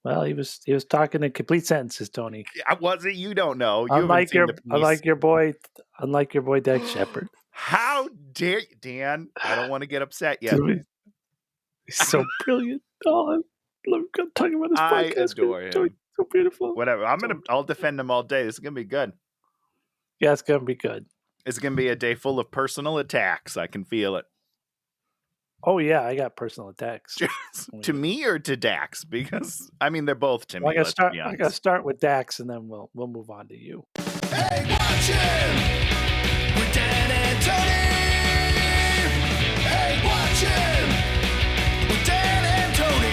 Well, he was talking in complete sentences, Tony. Was it? You don't know. You haven't seen the piece. Unlike your boy Dax Shepard. How dare you, Dan? I don't want to get upset yet. He's so brilliant. Oh, I love talking about this podcast. I adore him. So beautiful. Whatever. I'll defend him all day. This is gonna be good. Yeah, it's gonna be good. It's gonna be a day full of personal attacks. I can feel it. Oh yeah, I got personal attacks. To me or to Dax? Because I mean they're both to me. I gotta start with Dax and then we'll move on to you. Hey, watch him with Dan and Tony. Hey, watch him with Dan and Tony.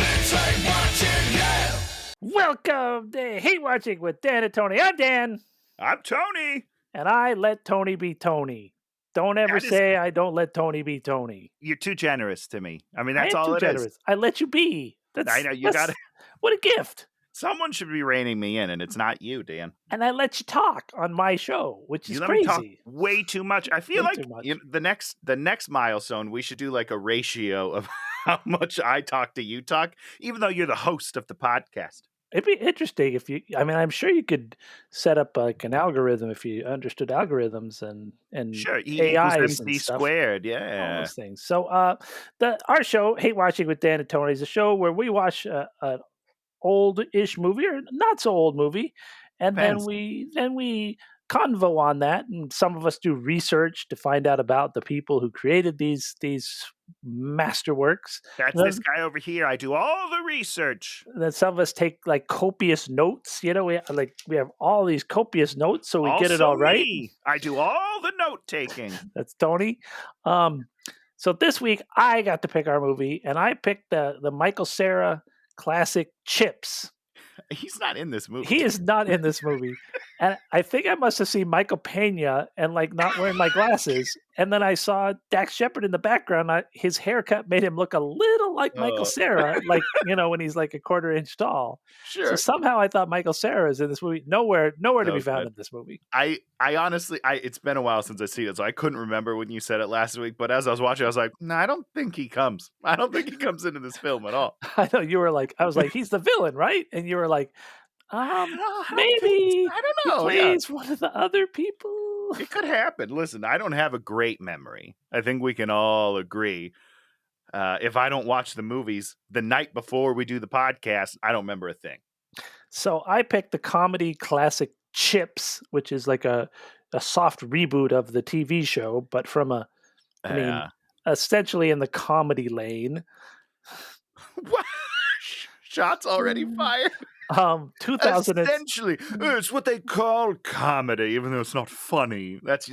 It's Hey Watching, yeah. Welcome to Hate Watching with Dan and Tony. I'm Dan. I'm Tony. And I let Tony be Tony. Don't ever say I don't let Tony be Tony. You're too generous to me. I mean, that's all it is. I let you be. I know you got it. What a gift. Someone should be reining me in, and it's not you, Dan. And I let you talk on my show, which is crazy. Talk way too much. I feel like the next milestone, we should do like a ratio of how much I talk to you talk, even though you're the host of the podcast. It'd be interesting if I'm sure you could set up like an algorithm if you understood algorithms and sure, AIs and stuff. Squared, yeah, all those things. So, our show, Hate Watching with Dan and Tony, is a show where we watch an old-ish movie or not so old movie, and then we convo on that, and some of us do research to find out about the people who created these masterworks. That's this guy over here. I do all the research. Then some of us take like copious notes. You know, we have all these copious notes, so we get it all right. I do all the note taking. That's Tony. So this week I got to pick our movie, and I picked the Michael Cera classic CHiPs. He's not in this movie. He is not in this movie. And I think I must have seen Michael Pena and like not wearing my glasses. And then I saw Dax Shepard in the background. His haircut made him look a little like Michael Cera, like, when he's like a quarter inch tall. Sure. So somehow I thought Michael Cera is in this movie. Nowhere to be found in this movie. I honestly, it's been a while since I've seen it, so I couldn't remember when you said it last week. But as I was watching, I was like, no, I don't think he comes. I don't think he comes into this film at all. I know you were like, I was like, he's the villain, right? And you were like, maybe I don't know. He plays one of the other people. It could happen. Listen, I don't have a great memory. I think we can all agree. If I don't watch the movies the night before we do the podcast, I don't remember a thing. So I picked the comedy classic CHiPs, which is like a soft reboot of the TV show, but from essentially in the comedy lane. What? Shots already fired. 2000 essentially it's what they call comedy, even though it's not funny. That's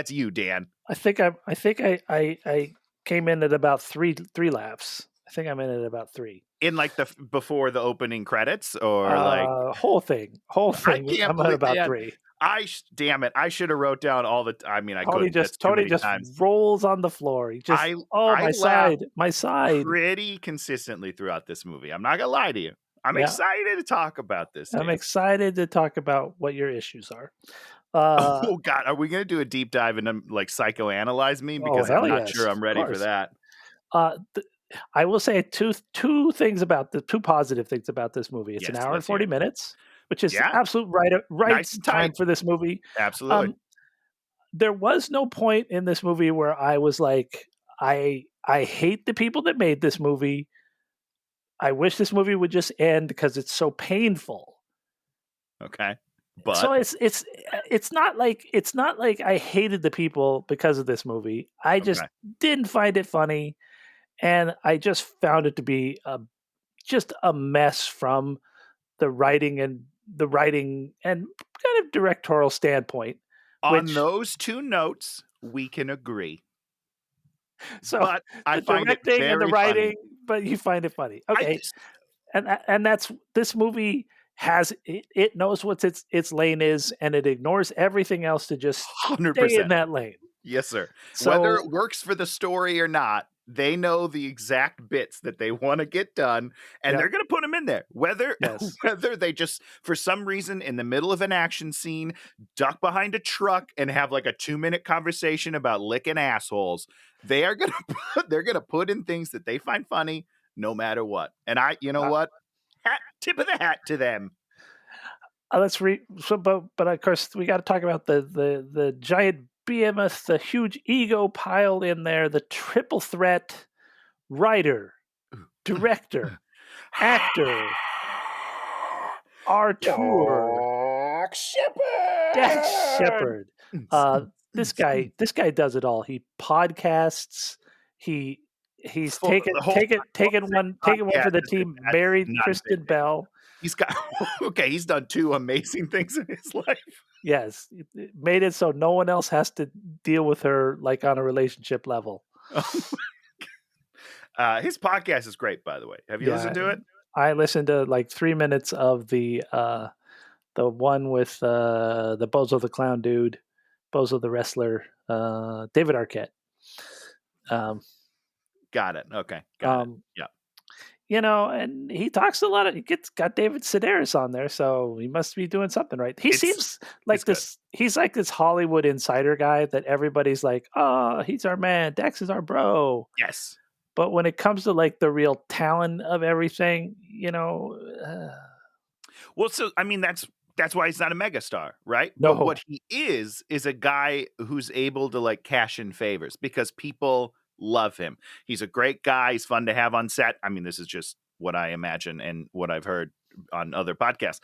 you, Dan. I think I came in at about three laughs. I think I'm in at about 3 in like the before the opening credits or like whole thing. I'm at about 3. Damn it! I should have wrote down all the. I mean, Tony just rolls on the floor. He just my side pretty consistently throughout this movie. I'm not gonna lie to you. I'm excited to talk about this. I'm excited to talk about what your issues are. Oh God, are we gonna do a deep dive and like psychoanalyze me? Because I'm not sure I'm ready for that. I will say two positive things about this movie. It's an hour and 40 minutes, which is absolute right nice time for this movie. Absolutely. There was no point in this movie where I was like, I hate the people that made this movie. I wish this movie would just end because it's so painful. Okay. But so it's not like I hated the people because of this movie. I just didn't find it funny, and I just found it to be just a mess from the writing and kind of directorial standpoint. On those two notes, we can agree. So but I find it directing and the writing, funny. But you find it funny, okay? And that's this movie has it knows what its lane is, and it ignores everything else to just 100% stay in that lane. Yes, sir. So, whether it works for the story or not, they know the exact bits that they want to get done, and they're going to put them in there. Whether they just, for some reason, in the middle of an action scene, duck behind a truck and have like a 2-minute conversation about licking assholes, they're going to put in things that they find funny, no matter what. And what? Tip of the hat to them. Let's but of course we got to talk about the giant behemoth, the huge ego piled in there, the triple threat writer, director, actor, auteur, Dax Shepard. This guy does it all. He podcasts. He's taken one for the team. Married Kristen Bell. He's done 2 amazing things in his life. Yes, it made it so no one else has to deal with her like on a relationship level. His podcast is great, by the way. Have you listened to it? I listened to like 3 minutes of the one with the Bozo the Clown dude, Bozo the wrestler, David Arquette. Got it. Okay. Got it. Yeah. You know, and he talks a lot. He got David Sedaris on there, so he must be doing something right. He seems like this. Good. He's like this Hollywood insider guy that everybody's like, "Oh, he's our man. Dax is our bro." Yes. But when it comes to like the real talent of everything, you know. Well, so I mean, that's why he's not a megastar, right? No. But what he is a guy who's able to like cash in favors because people love him. He's a great guy. He's fun to have on set. I mean, this is just what I imagine and what I've heard on other podcasts.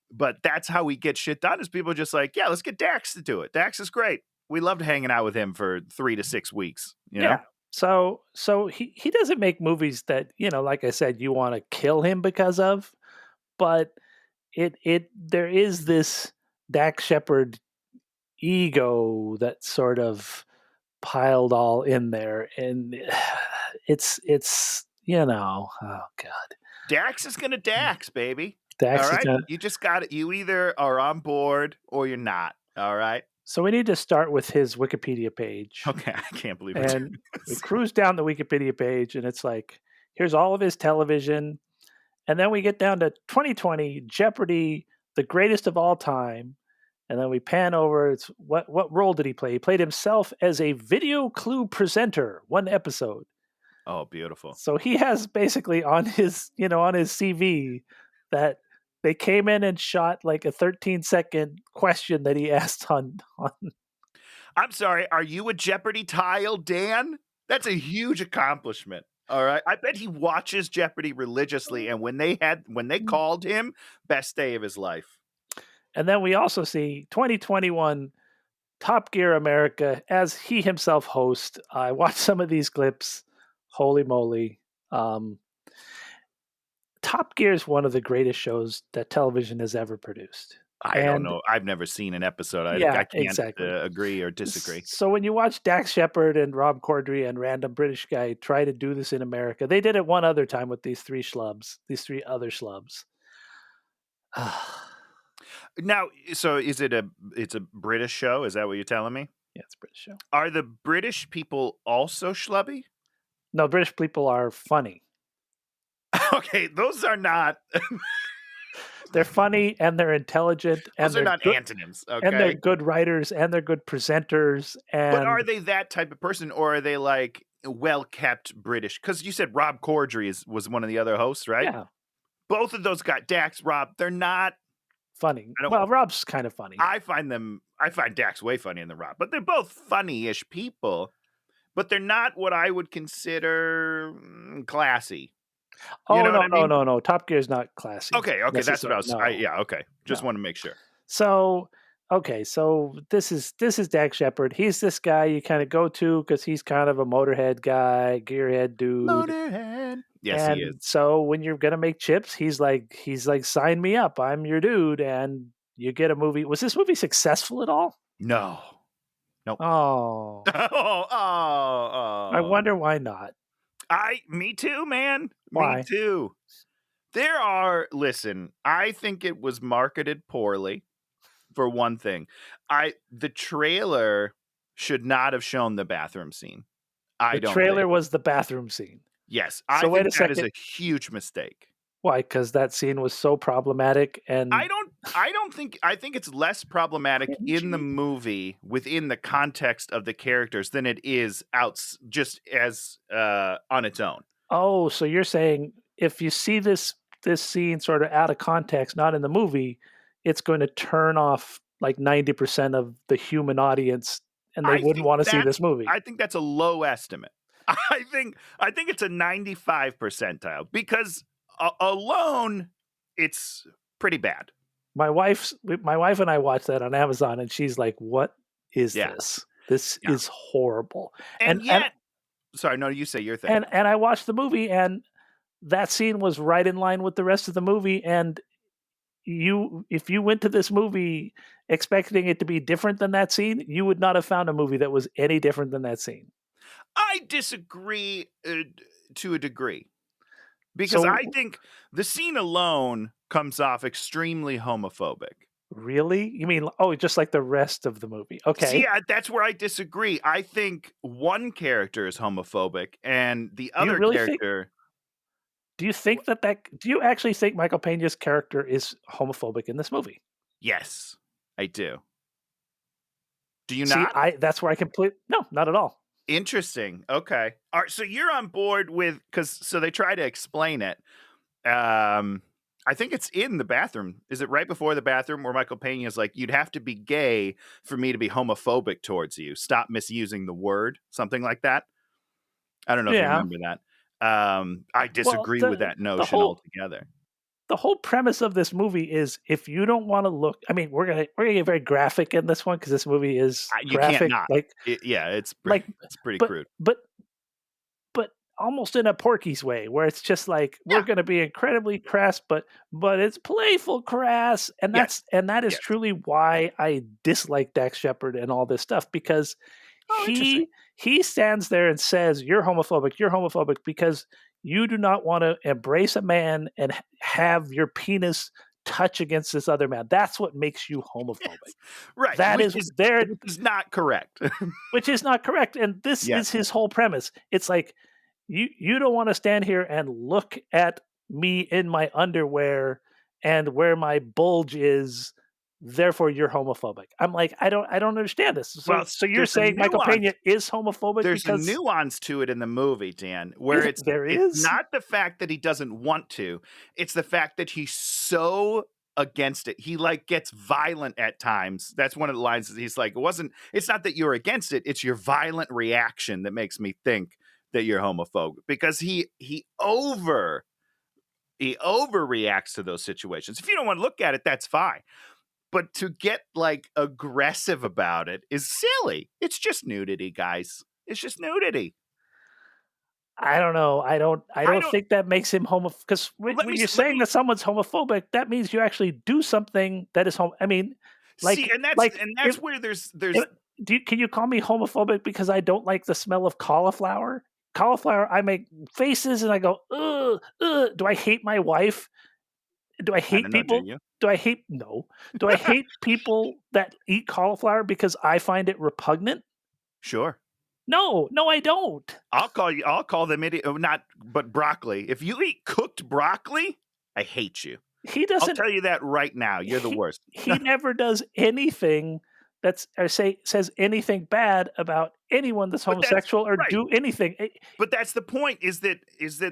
But that's how we get shit done is people are just like, yeah, let's get Dax to do it. Dax is great. We loved hanging out with him for 3 to 6 weeks, you know? So he doesn't make movies that, you know, like I said, you want to kill him because of, but there is this Dax Shepard ego that sort of piled all in there, and it's you know, oh god, Dax is gonna Dax, baby. Dax, all right, you just got it. You either are on board or you're not. All right. So we need to start with his Wikipedia page. Okay, I can't believe it. And we cruise down the Wikipedia page, and it's like, here's all of his television, and then we get down to 2020 Jeopardy, the greatest of all time. And then we pan over. It's what role did he play? He played himself as a video clue presenter, 1 episode. Oh, beautiful. So he has basically on his CV that they came in and shot like a 13-second question that he asked on. I'm sorry, are you a Jeopardy tile, Dan? That's a huge accomplishment. All right. I bet he watches Jeopardy religiously, and when they called him, best day of his life. And then we also see 2021 Top Gear America as he himself hosts. I watched some of these clips. Holy moly. Top Gear is one of the greatest shows that television has ever produced. I don't know. I've never seen an episode. I can't agree or disagree. So when you watch Dax Shepard and Rob Corddry and random British guy try to do this in America, they did it one other time with these 3 other schlubs. Now, so it's a British show? Is that what you're telling me? Yeah, it's a British show. Are the British people also schlubby? No, British people are funny. Okay, those are not. They're funny and they're intelligent. Those are not good antonyms. Okay, and they're good writers and they're good presenters. But are they that type of person, or are they like well-kept British? Because you said Rob Corddry was one of the other hosts, right? Yeah. Both of those got Dax, Rob. They're not funny. Well, Rob's kind of funny. I find Dax way funnier than Rob, but they're both funny-ish people. But they're not what I would consider classy. Oh, you know no. Top Gear is not classy. Okay, that's what I was. Okay. Just want to make sure. So, so this is Dax Shepard. He's this guy you kind of go to because he's kind of a Motorhead guy, gearhead dude. Motorhead. Yes, he is. So when you're gonna make chips, he's like, sign me up. I'm your dude, and you get a movie. Was this movie successful at all? No. Nope. Oh. oh. I wonder why not. Me too, man. Why? Me too. Listen, I think it was marketed poorly, for one thing. The trailer should not have shown the bathroom scene. The trailer was the bathroom scene. Yes. I think that is a huge mistake. Why? Because that scene was so problematic, and I think it's less problematic in the movie within the context of the characters than it is just as on its own. Oh, so you're saying if you see this this scene sort of out of context, not in the movie, it's going to turn off like 90% of the human audience, and they wouldn't want to see this movie. I think that's a low estimate. I think it's a 95 percentile because alone it's pretty bad. My wife and I watched that on Amazon, and she's like, "What is this? This is horrible." And yet, sorry, no, you say your thing. And I watched the movie, and that scene was right in line with the rest of the movie. And if you went to this movie expecting it to be different than that scene, you would not have found a movie that was any different than that scene. I disagree to a degree. Because I think the scene alone comes off extremely homophobic. Really? You mean, just like the rest of the movie? Okay. See, that's where I disagree. I think one character is homophobic and the other character... Do you think do you actually think Michael Peña's character is homophobic in this movie? Yes, I do. Do you not? That's where I no, not at all. Interesting. Okay. All right. So you're on board with, so they try to explain it. I think it's in the bathroom. Is it right before the bathroom where Michael Peña is like, you'd have to be gay for me to be homophobic towards you. Stop misusing the word. Something like that. I don't know if you remember that. I disagree with that notion altogether. The whole premise of this movie is if you don't want to look, I mean, we're gonna get very graphic in this one because this movie is graphic. It's pretty crude. But almost in a Porky's way, where it's just like we're going to be incredibly crass, but it's playful crass, and that is truly why I dislike Dax Shepard and all this stuff, because he stands there and says you're homophobic because you do not want to embrace a man and have your penis touch against this other man. That's what makes you homophobic. Yes. Right. Which is not correct. Which is not correct. And this is his whole premise. It's like, you don't want to stand here and look at me in my underwear and where my bulge is, therefore you're homophobic. I'm like, I don't understand this. So you're saying Michael Peña is homophobic? There's a nuance to it in the movie, Dan, where it's not the fact that he doesn't want to, it's the fact that he's so against it. He gets violent at times. That's one of the lines that he's like, it's not that you're against it, it's your violent reaction that makes me think that you're homophobic, because he overreacts to those situations. If you don't want to look at it, that's fine. But to get aggressive about it is silly. It's just nudity, guys. It's just nudity. I don't know. I don't think that makes him homophobic. Because when you're saying that someone's homophobic, that means you actually do something that is I mean, that's where there's. Can you call me homophobic because I don't like the smell of cauliflower? Cauliflower, I make faces and I go, ugh, ugh. Do I hate my wife? Do I hate people? Do I hate people that eat cauliflower because I find it repugnant? Sure. No, I don't. I'll call them idiot. But broccoli. If you eat cooked broccoli, I hate you. He doesn't. I'll tell you that right now. You're the worst. He never does anything says anything bad about anyone that's homosexual or do anything. But that's the point. Is that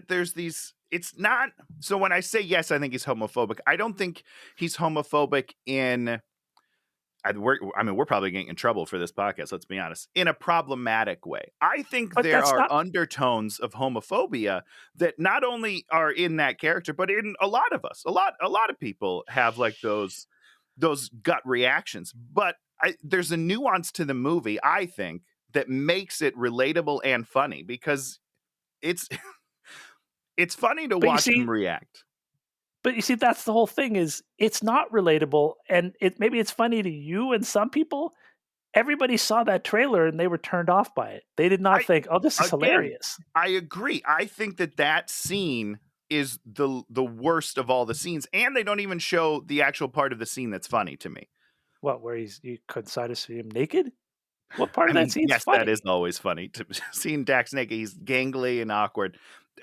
there's these. It's not. So when I say yes, I think he's homophobic. I don't think he's homophobic in. We're probably getting in trouble for this podcast. Let's be honest. In a problematic way, I think there are undertones of homophobia that not only are in that character, but in a lot of us. A lot of people have those gut reactions. But there's a nuance to the movie, I think, that makes it relatable and funny, because it's funny to watch him react. But you see, that's the whole thing, is it's not relatable, and maybe it's funny to you and some people. Everybody saw that trailer and they were turned off by it. They did not think, "Oh, this is hilarious." I agree. I think that scene is the worst of all the scenes, and they don't even show the actual part of the scene that's funny to me. What, where you coincide to see him naked? What part of that scene is funny? That is always funny. To seeing Dax naked, he's gangly and awkward.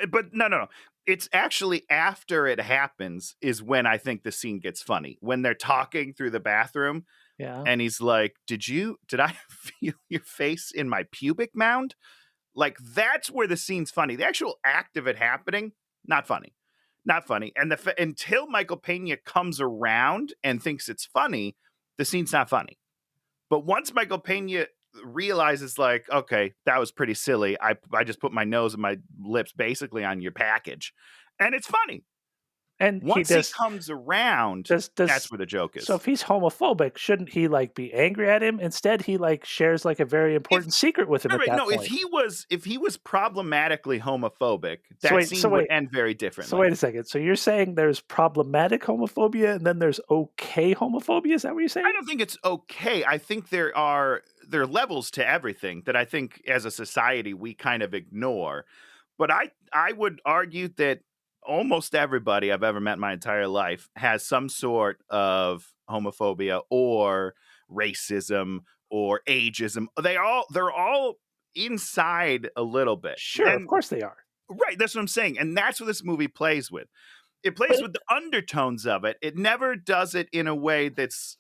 But no. It's actually after it happens is when I think the scene gets funny. When they're talking through the bathroom, and he's like, Did I feel your face in my pubic mound? That's where the scene's funny. The actual act of it happening, not funny. Not funny. And until Michael Pena comes around and thinks it's funny, the scene's not funny. But once Michael Pena realizes, like, okay, that was pretty silly. I just put my nose and my lips basically on your package, and it's funny. And once he comes around, that's where the joke is. So if he's homophobic, shouldn't he like be angry at him? Instead, he like shares like a very important secret with him at that point. If he was problematically homophobic, that scene would end very differently. So wait a second. So you're saying there's problematic homophobia and then there's okay homophobia? Is that what you're saying? I don't think it's okay. I think there are levels to everything that I think as a society we kind of ignore. But I would argue that almost everybody I've ever met in my entire life has some sort of homophobia or racism or ageism. They're all inside a little bit. Sure, of course they are. Right, that's what I'm saying. And that's what this movie plays with. It plays with the undertones of it. It never does it in a way that's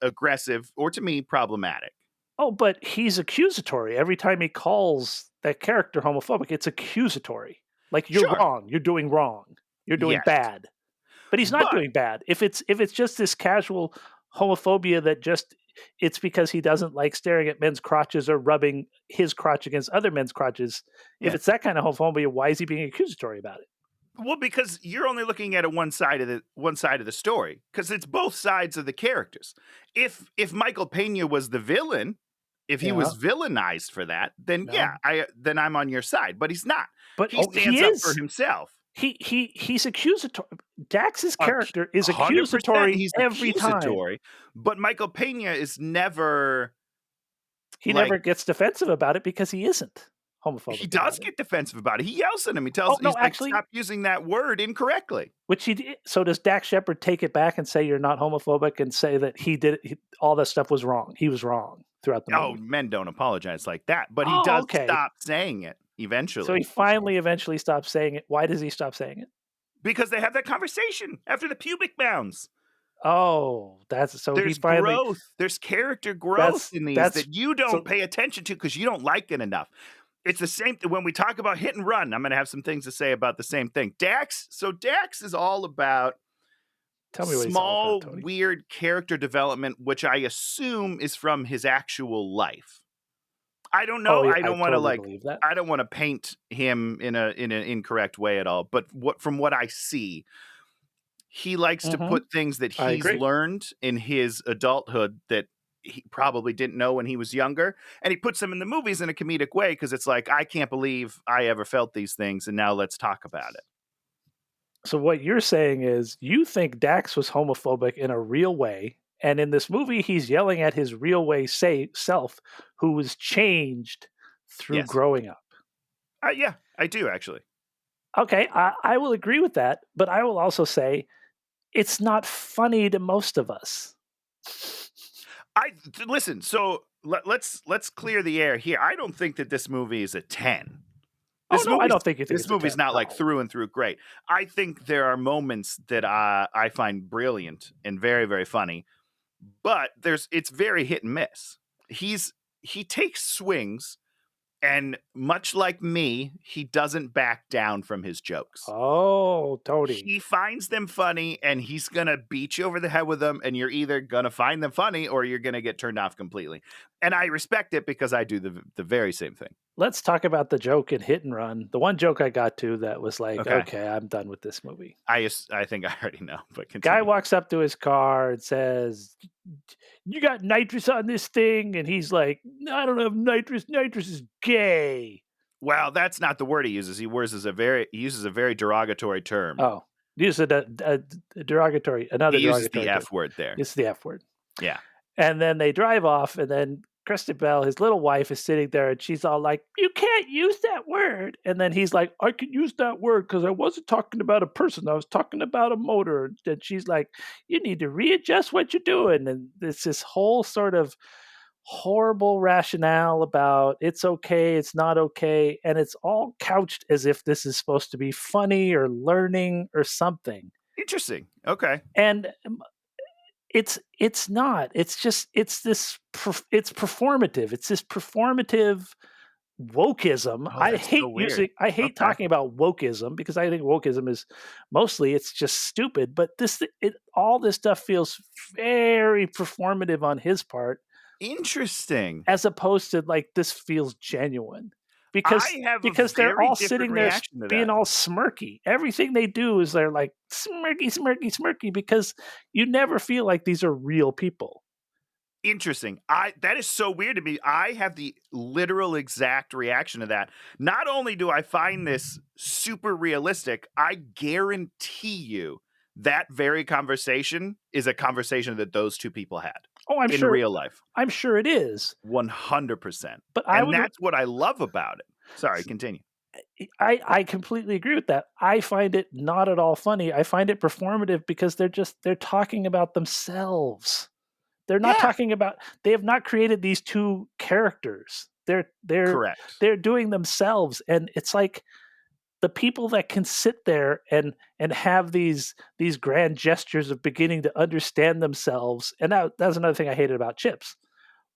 aggressive or, to me, problematic. Oh, but he's accusatory. Every time he calls that character homophobic, it's accusatory. Like, you're wrong. You're doing wrong. You're doing bad. But he's not doing bad. If it's just this casual homophobia that just it's because he doesn't like staring at men's crotches or rubbing his crotch against other men's crotches. If it's that kind of homophobia, why is he being accusatory about it? Well, because you're only looking at one side of the story, because it's both sides of the characters. If Michael Pena was the villain, if he was villainized for that, then then I'm on your side. But he's not. But he stands up for himself. He's accusatory. Dax's character is accusatory every time. But Michael Pena is never. He never gets defensive about it because he isn't homophobic. He does get defensive about it. He yells at him. He tells him, stop using that word incorrectly. Which he did. So does Dax Shepard take it back and say you're not homophobic and say that he did it, all that stuff was wrong? He was wrong throughout the movie. Oh, men don't apologize like that. But he does stop saying it eventually. So he eventually stops saying it. Why does he stop saying it? Because they have that conversation after the pubic mounds. Oh, there's growth. There's character growth in these that you don't pay attention to because you don't like it enough. It's the same when we talk about hit and run. I'm going to have some things to say about the same thing. Dax is all about small, weird character development, which I assume is from his actual life. I don't know. I don't want to I don't want to paint him in an incorrect way at all. But from what I see, he likes to put things that he's learned in his adulthood that he probably didn't know when he was younger, and he puts them in the movies in a comedic way because it's like, I can't believe I ever felt these things, and now let's talk about it. So what you're saying is you think Dax was homophobic in a real way, and in this movie he's yelling at his real way self who was changed through growing up. Yeah, I do actually. Okay, I will agree with that, but I will also say it's not funny to most of us. Listen, so let's clear the air here. I don't think that this movie is a 10. I don't think you think this movie's not like through and through great. I think there are moments that I find brilliant and very, very funny, but it's very hit and miss. He takes swings, and much like me, he doesn't back down from his jokes. Oh, Tony. He finds them funny, and he's going to beat you over the head with them, and you're either going to find them funny or you're going to get turned off completely. And I respect it because I do the very same thing. Let's talk about the joke in Hit and Run. The one joke I got to that was like, okay, I'm done with this movie. I think I already know, but continue. Guy walks up to his car and says, "You got nitrous on this thing?" And he's like, "I don't have nitrous. Nitrous is gay." Well, that's not the word he uses. He uses a very derogatory term. Oh, he uses a derogatory, another he derogatory uses the F word there. It's the F word. Yeah. And then they drive off, and then Kristen Bell, his little wife, is sitting there, and she's all like, "You can't use that word." And then he's like, "I can use that word because I wasn't talking about a person. I was talking about a motor." And she's like, "You need to readjust what you're doing." And it's this whole sort of horrible rationale about it's okay, it's not okay. And it's all couched as if this is supposed to be funny or learning or something. Interesting. Okay. And it's not. It's just it's performative. It's this performative wokeism. Oh, I that's hate so weird. using, I hate Okay. talking about wokeism because I think wokeism is mostly it's just stupid. But all this stuff feels very performative on his part, Interesting. as opposed to like this feels genuine because I have a they're very all different sitting there reaction to being that. all smirky. Everything they do is they're like smirky, smirky, smirky because you never feel like these are real people. Interesting. That is so weird to me. I have the literal exact reaction to that. Not only do I find this super realistic, I guarantee you that very conversation is a conversation that those two people had Oh, in real life. I'm sure it is. 100%. But And that's what I love about it. Sorry, continue. I completely agree with that. I find it not at all funny. I find it performative because they're talking about themselves. They're not Yeah. talking about, they have not created these two characters. Correct. They're doing themselves, and it's like the people that can sit there and have these grand gestures of beginning to understand themselves. And that's another thing I hated about CHiPs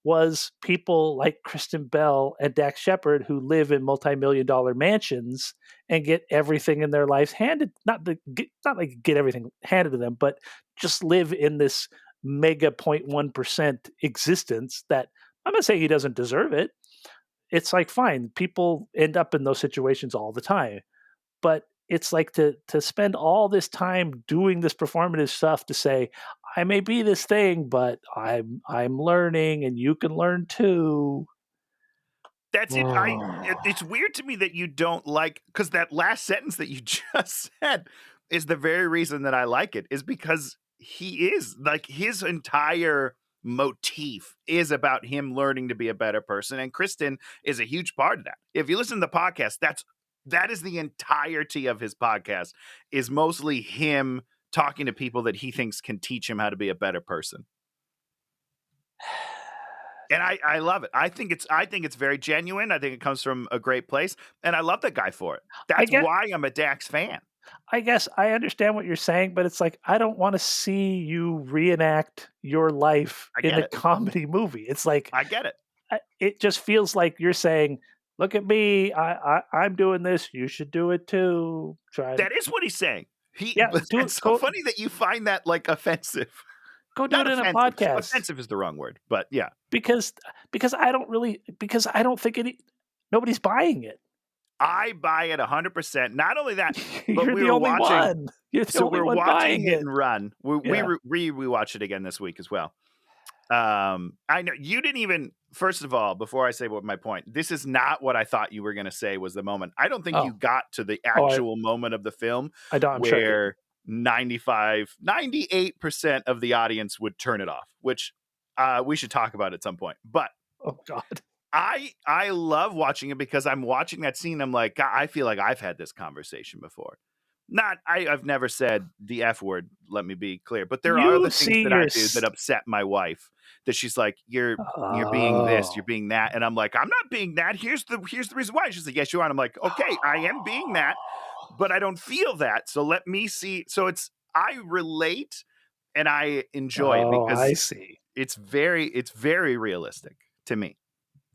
was people like Kristen Bell and Dax Shepard who live in multi-million-dollar mansions and get everything in their lives handed, not like get everything handed to them, but just live in this mega 0.1% existence that I'm not saying he doesn't deserve it. It's like, fine, people end up in those situations all the time. But it's like to spend all this time doing this performative stuff to say, I may be this thing, but I'm learning and you can learn too. That's it. It's weird to me that you don't like, because that last sentence that you just said is the very reason that I like it, is because he is like, his entire motif is about him learning to be a better person, and Kristen is a huge part of that. If you listen to the podcast, that is the entirety of his podcast, is mostly him talking to people that he thinks can teach him how to be a better person. And I love it. I think it's very genuine. I think it comes from a great place, and I love that guy for it. That's why I'm a Dax fan. I guess I understand what you're saying, but it's like, I don't want to see you reenact your life in a comedy movie. It's like, I get it. It just feels like you're saying, look at me, I'm doing this, you should do it too. That is what he's saying. It's so funny that you find that like offensive. Go do it in a podcast. Offensive is the wrong word, but yeah. Because I don't think nobody's buying it. I buy it 100%. Not only that, but You're the only one. You're the only one buying Hit and Run. We rewatched it again this week as well. I know you didn't even. First of all, before I say what my point, this is not what I thought you were going to say was the moment. I don't think you got to the actual moment of the film where 98% of the audience would turn it off, which we should talk about at some point. But oh god, I love watching it because I'm watching that scene. I'm like, God, I feel like I've had this conversation before. I've never said the F word, let me be clear, but there are the things that I do that upset my wife, that she's like, you're being this, you're being that. And I'm like, I'm not being that. Here's the reason why. She's like, yes, you are. And I'm like, okay, I am being that, but I don't feel that. So let me see. So I relate and I enjoy it because I see. It's very realistic to me.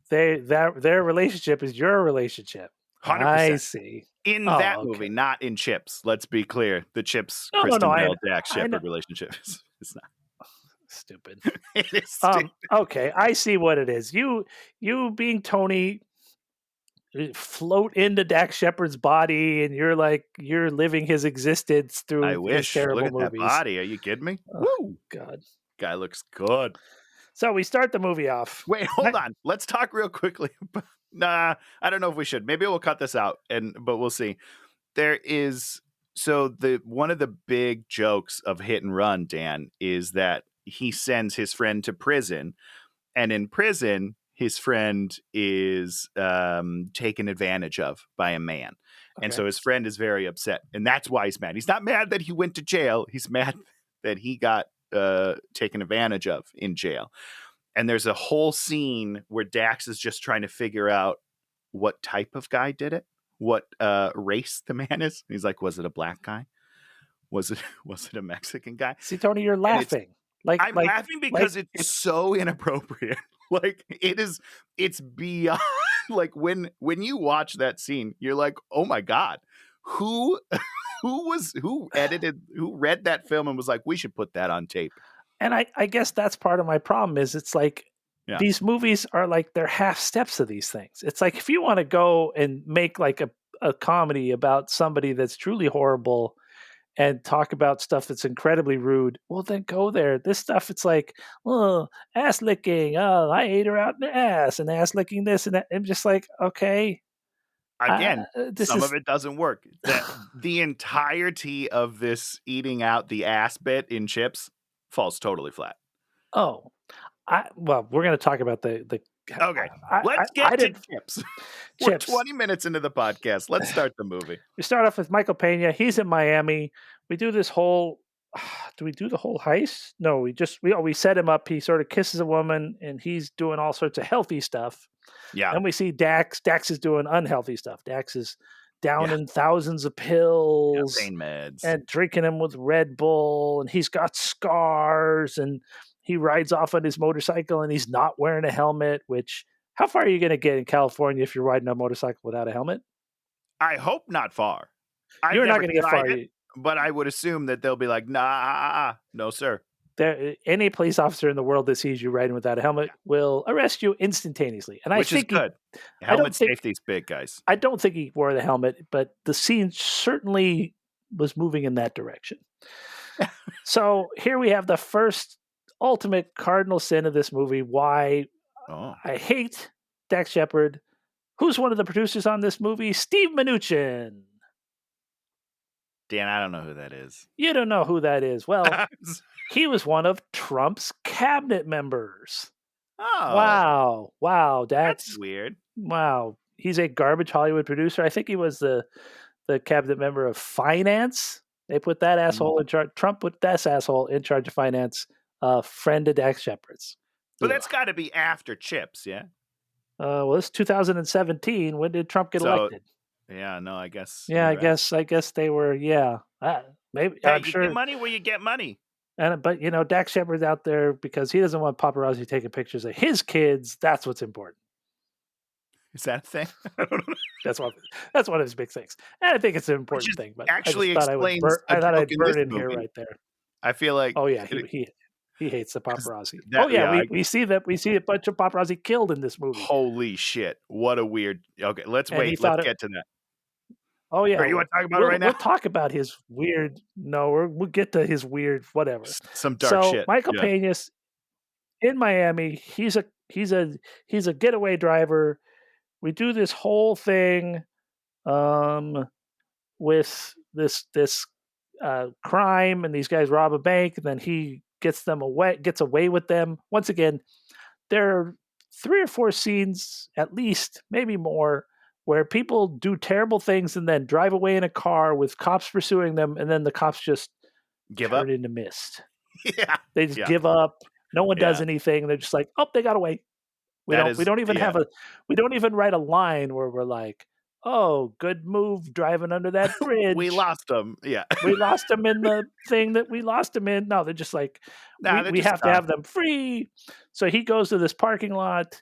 Their relationship is your relationship. 100%. I see. In that movie, not in CHiPs. Let's be clear. The CHiPs, Kristen Bell, Dax Shepard relationship is not stupid. It is stupid. Okay, I see what it is. You being Tony float into Dax Shepard's body, and you're living his existence through his terrible movies. That body. Are you kidding me? Woo! God, guy looks good. So we start the movie off. Wait, hold on. Let's talk real quickly. Nah, I don't know if we should. Maybe we'll cut this out, but we'll see. There is one of the big jokes of Hit and Run, Dan, is that he sends his friend to prison, and in prison, his friend is taken advantage of by a man. Okay. And so his friend is very upset, and that's why he's mad. He's not mad that he went to jail. He's mad that he got taken advantage of in jail. And there's a whole scene where Dax is just trying to figure out what type of guy did it, what race the man is. And he's like, was it a black guy? Was it a Mexican guy? See, Tony, you're laughing. I'm laughing because it's so inappropriate. Like it's beyond like when you watch that scene, you're like, oh my God, who read that film and was like, we should put that on tape. And I guess that's part of my problem is it's like these movies are like they're half steps of these things. It's like if you want to go and make like a comedy about somebody that's truly horrible and talk about stuff that's incredibly rude, well then go there. This stuff it's like, oh, ass licking. Oh, I ate her out in the ass and ass licking this and that. I'm just like, okay. Again, some of it doesn't work. The entirety of this eating out the ass bit in Chips falls totally flat. Oh, well, we're going to talk about the. Okay, let's get to Chips. We're 20 minutes into the podcast. Let's start the movie. We start off with Michael Pena. He's in Miami. We do this whole. Do we do the whole heist? No, we set him up. He sort of kisses a woman, and he's doing all sorts of healthy stuff. Yeah. And we see Dax. Dax is doing unhealthy stuff. Dax is down in thousands of pills, pain meds, and drinking them with Red Bull, and he's got scars, and he rides off on his motorcycle, and he's not wearing a helmet. Which, how far are you going to get in California if you're riding a motorcycle without a helmet? I hope not far. You're not going to get far. But I would assume that they'll be like, nah, no, sir. Any police officer in the world that sees you riding without a helmet will arrest you instantaneously. And Which is good. Helmet safety is big, guys. I don't think he wore the helmet, but the scene certainly was moving in that direction. So here we have the first ultimate cardinal sin of this movie. Why I hate Dax Shepard. Who's one of the producers on this movie? Steve Mnuchin. Dan, I don't know who that is. You don't know who that is. Well, he was one of Trump's cabinet members. Oh. Wow, that's weird. Wow. He's a garbage Hollywood producer. I think he was the cabinet member of finance. They put that asshole in charge. Trump put that asshole in charge of finance, friend of Dax Shepard's. But that's got to be after Chips, yeah? Well, it's 2017. When did Trump get elected? Yeah, no, I guess. Yeah, I guess they were. Yeah, maybe. Hey, I'm sure. Get money where you get money. But Dax Shepard's out there because he doesn't want paparazzi taking pictures of his kids. That's what's important. Is that a thing? That's one of his big things, and I think it's an important thing. But actually, I thought I'd burn in here right there. I feel like. Oh yeah, he hates the paparazzi. We see a bunch of paparazzi killed in this movie. Holy shit! What a weird. Okay, let's wait. Let's get to that. Oh yeah, you want to talk about it right now? We'll talk about his weird. No, we'll get to his weird whatever. Some dark shit. Michael Pena's in Miami. He's a getaway driver. We do this whole thing, with this crime, and these guys rob a bank, and then he gets away with them. Once again, there are 3 or 4 scenes, at least, maybe more, where people do terrible things and then drive away in a car with cops pursuing them, and then the cops just turn into mist. Yeah, they just give up. No one does anything. They're just like, oh, they got away. We don't even write a line where we're like, oh, good move driving under that bridge. We lost them. Yeah, we lost them in the thing that we lost them in. No, they're just like, we have to have them free. So he goes to this parking lot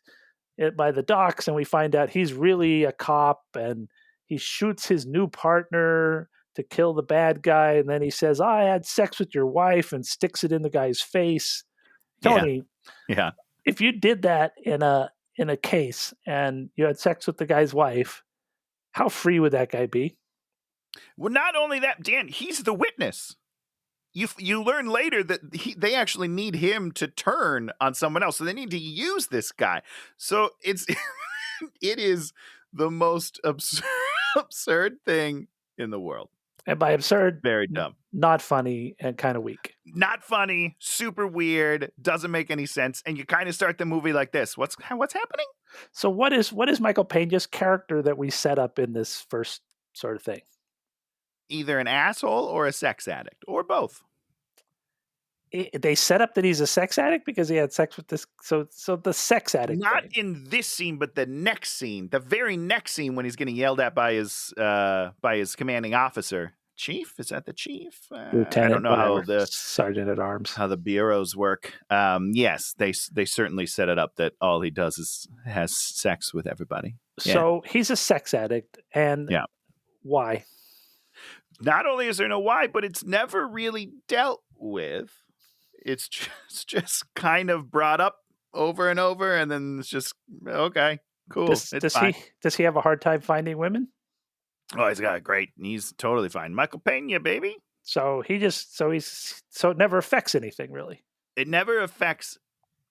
by the docks, and we find out he's really a cop, and he shoots his new partner to kill the bad guy, and then he says, I had sex with your wife, and sticks it in the guy's face. Tony, if you did that in a case and you had sex with the guy's wife, how free would that guy be? Well, not only that, Dan, he's the witness. You learn later that they actually need him to turn on someone else, so they need to use this guy. So it is the most absurd thing in the world. And by absurd, very dumb, not funny, and kind of weak. Not funny, super weird, doesn't make any sense, and you kind of start the movie like this. What's happening? So what is Michael Pena's character that we set up in this first sort of thing? Either an asshole or a sex addict, or both. They set up that he's a sex addict because he had sex with this. So the sex addict. Not thing. In this scene, but the next scene, the very next scene when he's getting yelled at by his commanding officer. chief. Is that the chief? Lieutenant, I don't know whatever. how the sergeant at arms, how the bureaus work. Yes, they certainly set it up that all he does is has sex with everybody. So he's a sex addict, and yeah. Why? Not only is there no why, but it's never really dealt with. It's just kind of brought up over and over, and then it's just okay, cool. Does he have a hard time finding women? Oh, he's got great. He's totally fine. Michael Pena, baby. So it never affects anything really. It never affects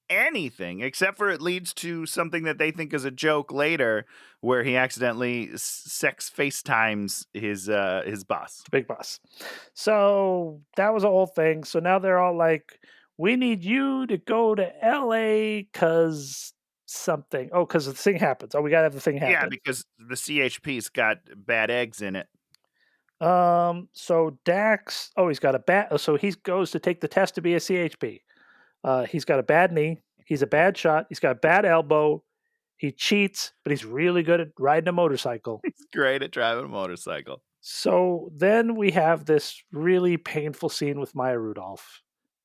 anything except for it leads to something that they think is a joke later, where he accidentally sex FaceTimes his boss, the big boss. So that was a whole thing. So now they're all like, "We need you to go to LA because something. Oh, because the thing happens. Oh, we gotta have the thing happen. Yeah, because the CHP's got bad eggs in it. So Dax. Oh, he's got a bad. So he goes to take the test to be a CHP. He's got a bad knee. He's a bad shot. He's got a bad elbow. He cheats, but he's really good at riding a motorcycle. He's great at driving a motorcycle. So then we have this really painful scene with Maya Rudolph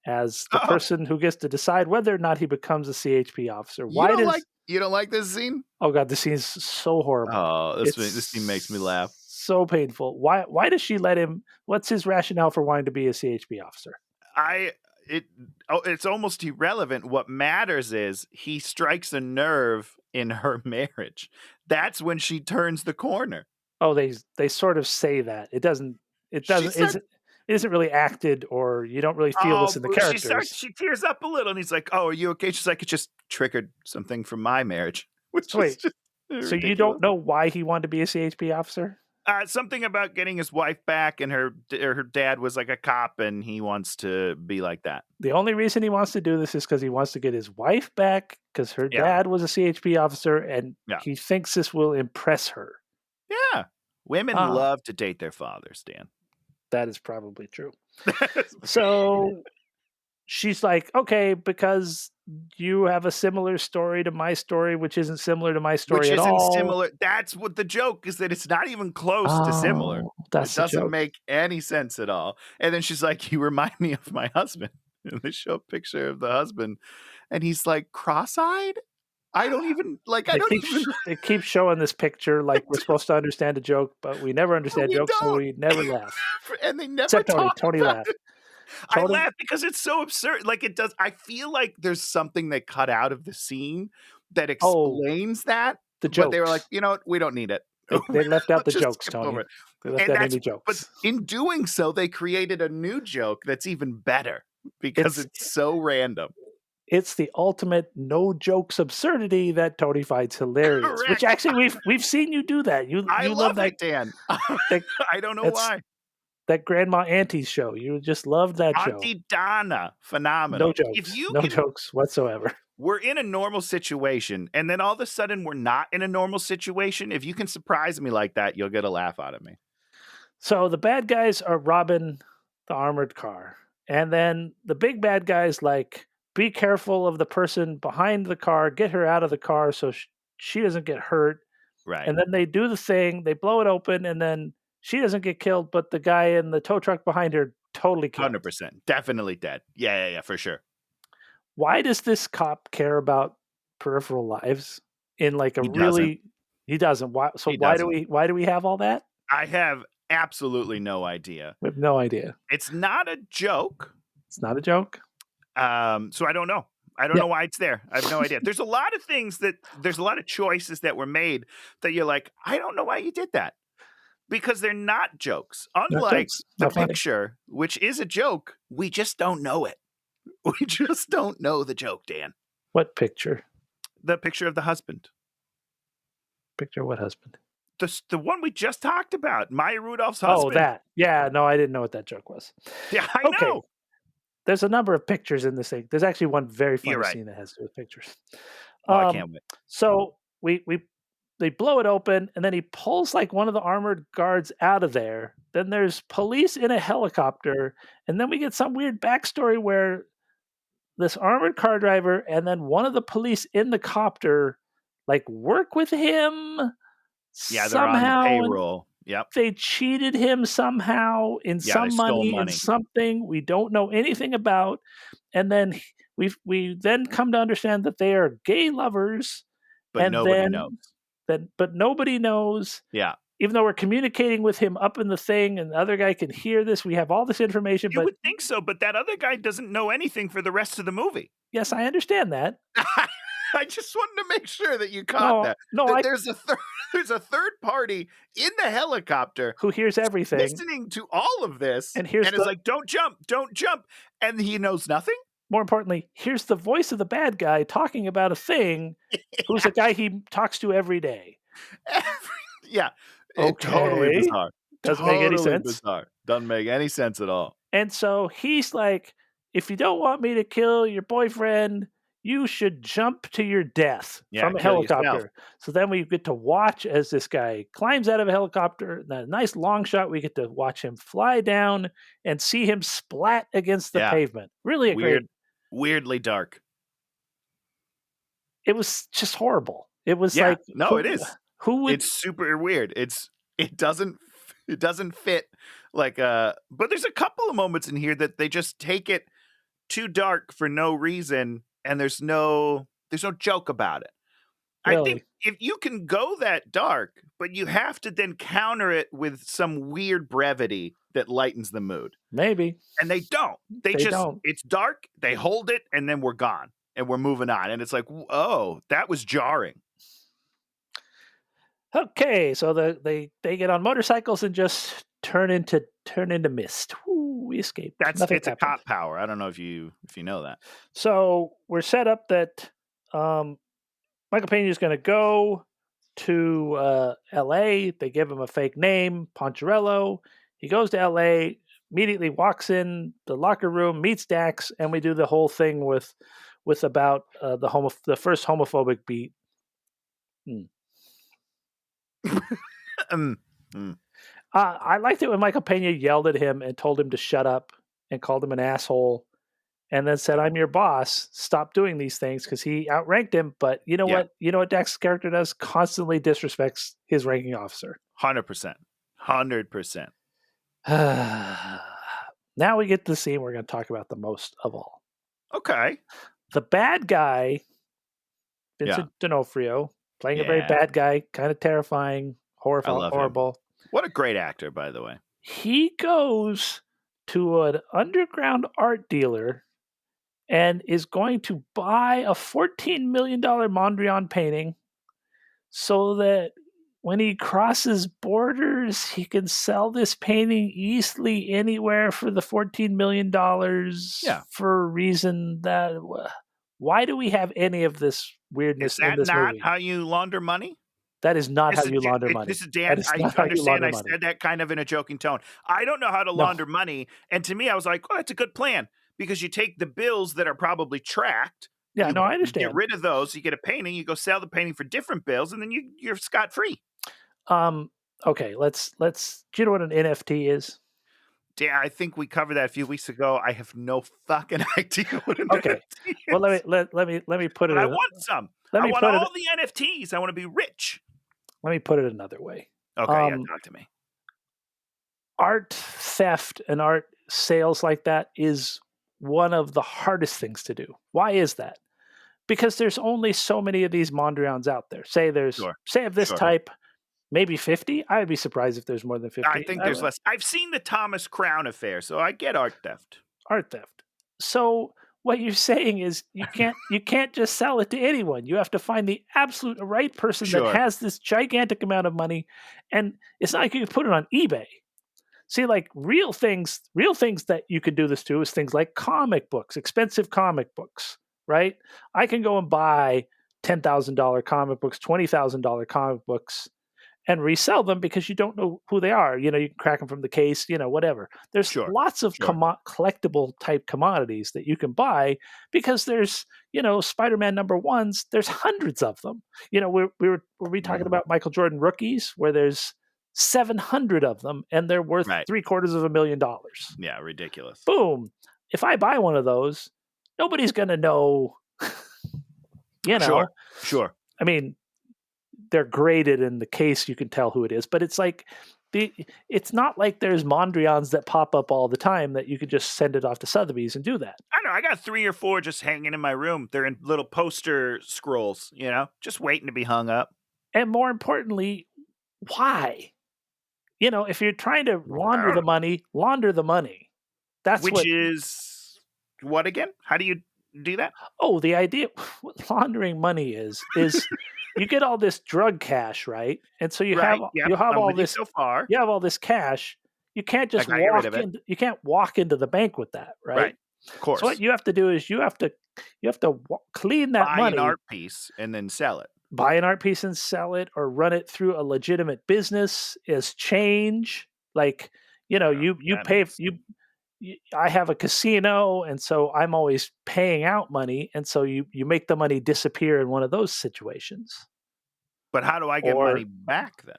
as the person who gets to decide whether or not he becomes a CHP officer. You don't like this scene? Oh God, this scene is so horrible. Oh, this scene makes me laugh. So painful. Why does she let him? What's his rationale for wanting to be a CHP officer? It's almost irrelevant. What matters is he strikes a nerve in her marriage. That's when she turns the corner. Oh, they sort of say that. It isn't really acted, or you don't really feel this in the characters. She tears up a little, and he's like, "Oh, are you okay?" She's like, "It just triggered something from my marriage." So you don't know why he wanted to be a CHP officer? Something about getting his wife back, and her dad was like a cop, and he wants to be like that. The only reason he wants to do this is because he wants to get his wife back, because her dad was a CHP officer, and he thinks this will impress her. Yeah. Women love to date their fathers, Dan. That is probably true. So she's like, okay, because you have a similar story to my story, which isn't similar to my story at all. Similar. That's what the joke is, that it's not even close to similar. It doesn't make any sense at all. And then she's like, you remind me of my husband. And they show a picture of the husband, and he's like cross-eyed. They keep showing this picture like we're supposed to understand a joke, but we never understand jokes, so we never laugh. And they never Except Tony laughed. I laugh because it's so absurd. Like, it does. I feel like there's something they cut out of the scene that explains that. The jokes. But they were like, you know what? We don't need it. They left out the jokes, Tony. They left out any jokes. But in doing so, they created a new joke that's even better because it's so random. It's the ultimate no jokes absurdity that Tony finds hilarious. Correct. Which actually we've seen you do that. You love that, Dan. I don't know why. That Grandma Auntie's show. You just love that show. Auntie Donna, phenomenal. No jokes. Jokes whatsoever. We're in a normal situation, and then all of a sudden we're not in a normal situation. If you can surprise me like that, you'll get a laugh out of me. So the bad guys are robbing the armored car. And then the big bad guys like, be careful of the person behind the car, get her out of the car so she doesn't get hurt. Right. And then they do the thing, they blow it open, and then she doesn't get killed, but the guy in the tow truck behind her totally killed. 100%. Definitely dead. Yeah, for sure. Why does this cop care about peripheral lives in like a he doesn't. Why do we have all that? I have absolutely no idea. We have no idea. It's not a joke. It's not a joke. So I don't know. I don't know why it's there. I have no idea. There's a lot of choices that were made that you're like, I don't know why you did that. Because they're not jokes. Unlike the picture, which is a joke, we just don't know it. We just don't know the joke, Dan. What picture? The picture of the husband. Picture of what husband? The one we just talked about. Maya Rudolph's husband. Oh, that. Yeah, no, I didn't know what that joke was. Yeah, I know. There's a number of pictures in this thing. There's actually one very funny scene that has to do with pictures. I can't wait. So they blow it open, and then he pulls like one of the armored guards out of there. Then there's police in a helicopter, and then we get some weird backstory where this armored car driver and then one of the police in the copter like work with him. Yeah, they're on the payroll. Yep. They cheated him somehow in some money, in something we don't know anything about. And then we then come to understand that they are gay lovers. But And nobody knows. But nobody knows. Yeah. Even though we're communicating with him up in the thing and the other guy can hear this, we have all this information. You would think so, but that other guy doesn't know anything for the rest of the movie. Yes, I understand that. I just wanted to make sure that you caught that. There's a third party in the helicopter who hears everything, listening to all of this, and is like, "Don't jump, and he knows nothing. More importantly, here's the voice of the bad guy talking about a thing, who's a guy he talks to every day. Totally bizarre. Doesn't make any sense. Bizarre. Doesn't make any sense at all. And so he's like, if you don't want me to kill your boyfriend, you should jump to your death from a helicopter. Yourself. So then we get to watch as this guy climbs out of a helicopter. A nice long shot. We get to watch him fly down and see him splat against the pavement. Really weirdly dark. It was just horrible. It was it is. Who would? It's super weird. It doesn't fit like but there's a couple of moments in here that they just take it too dark for no reason, and there's no joke about it. Really? I think if you can go that dark, but you have to then counter it with some weird brevity that lightens the mood. Maybe. And they don't. They just don't. It's dark, they hold it, and then we're gone. And we're moving on. And it's like, oh, that was jarring. Okay, so they get on motorcycles and just turn into mist. Ooh, we escaped. It's a cop power. I don't know if you know that. So we're set up that Michael Pena is going to go to L.A. They give him a fake name, Poncherello. He goes to L.A., immediately walks in the locker room, meets Dax, and we do the whole thing with about the first homophobic beat. I liked it when Michael Pena yelled at him and told him to shut up and called him an asshole and then said, "I'm your boss. Stop doing these things," because he outranked him. But you know what? You know what Dax's character does? Constantly disrespects his ranking officer. 100%. 100%. Now we get to the scene we're going to talk about the most of all. Okay. The bad guy, Vincent D'Onofrio, playing a very bad guy, kind of terrifying, horrible. What a great actor, by the way. He goes to an underground art dealer and is going to buy a $14 million Mondrian painting so that when he crosses borders, he can sell this painting easily anywhere for the $14 million for a reason that... Why do we have any of this weirdness in this movie? Is that not how you launder money? That is not how you launder money. This is Dan. I understand I said that kind of in a joking tone. I don't know how to launder money. And to me, I was like, oh, that's a good plan. Because you take the bills that are probably tracked. Yeah, I understand. Get rid of those. You get a painting. You go sell the painting for different bills. And then you're scot-free. Okay, let's. Do you know what an NFT is? Dan, I think we covered that a few weeks ago. I have no fucking idea what an NFT is. Well, let me put it. I want some. I want all the NFTs. I want to be rich. Let me put it another way. Okay, talk to me. Art theft and art sales like that is one of the hardest things to do. Why is that? Because there's only so many of these Mondrians out there. Say of this type, maybe 50. I would be surprised if there's more than 50. I think there's less. I've seen the Thomas Crown affair, so I get art theft. So what you're saying is you can't just sell it to anyone. You have to find the absolute right person that has this gigantic amount of money, and it's not like you can put it on eBay. See, like real things that you can do this to is things like comic books, expensive comic books, right? I can go and buy $10,000 comic books, $20,000 comic books, and resell them because you don't know who they are. You can crack them from the case, whatever. There's lots of collectible type commodities that you can buy because there's, Spider-Man #1s, there's hundreds of them. Were we talking about Michael Jordan rookies where there's 700 of them and they're worth $750,000. Yeah, ridiculous. Boom. If I buy one of those, nobody's going to know, Sure. I mean, they're graded in the case, you can tell who it is, but it's like It's not like there's Mondrians that pop up all the time that you could just send it off to Sotheby's and do that. I don't know. I got 3 or 4 just hanging in my room. They're in little poster scrolls, just waiting to be hung up. And more importantly, why? If you're trying to launder the money, launder the money. Which is what again? How do you do that? Oh, the idea what laundering money is you get all this drug cash, right? And so you have all this so far. You have all this cash. You can't just you can't walk into the bank with that, right? Right. Of course. So what you have to do is you have to clean that money. Buy an art piece and then sell it. Buy an art piece and sell it, or run it through a legitimate business as change. Like, you pay I have a casino, and so I'm always paying out money, and so you make the money disappear in one of those situations. But how do I get money back then?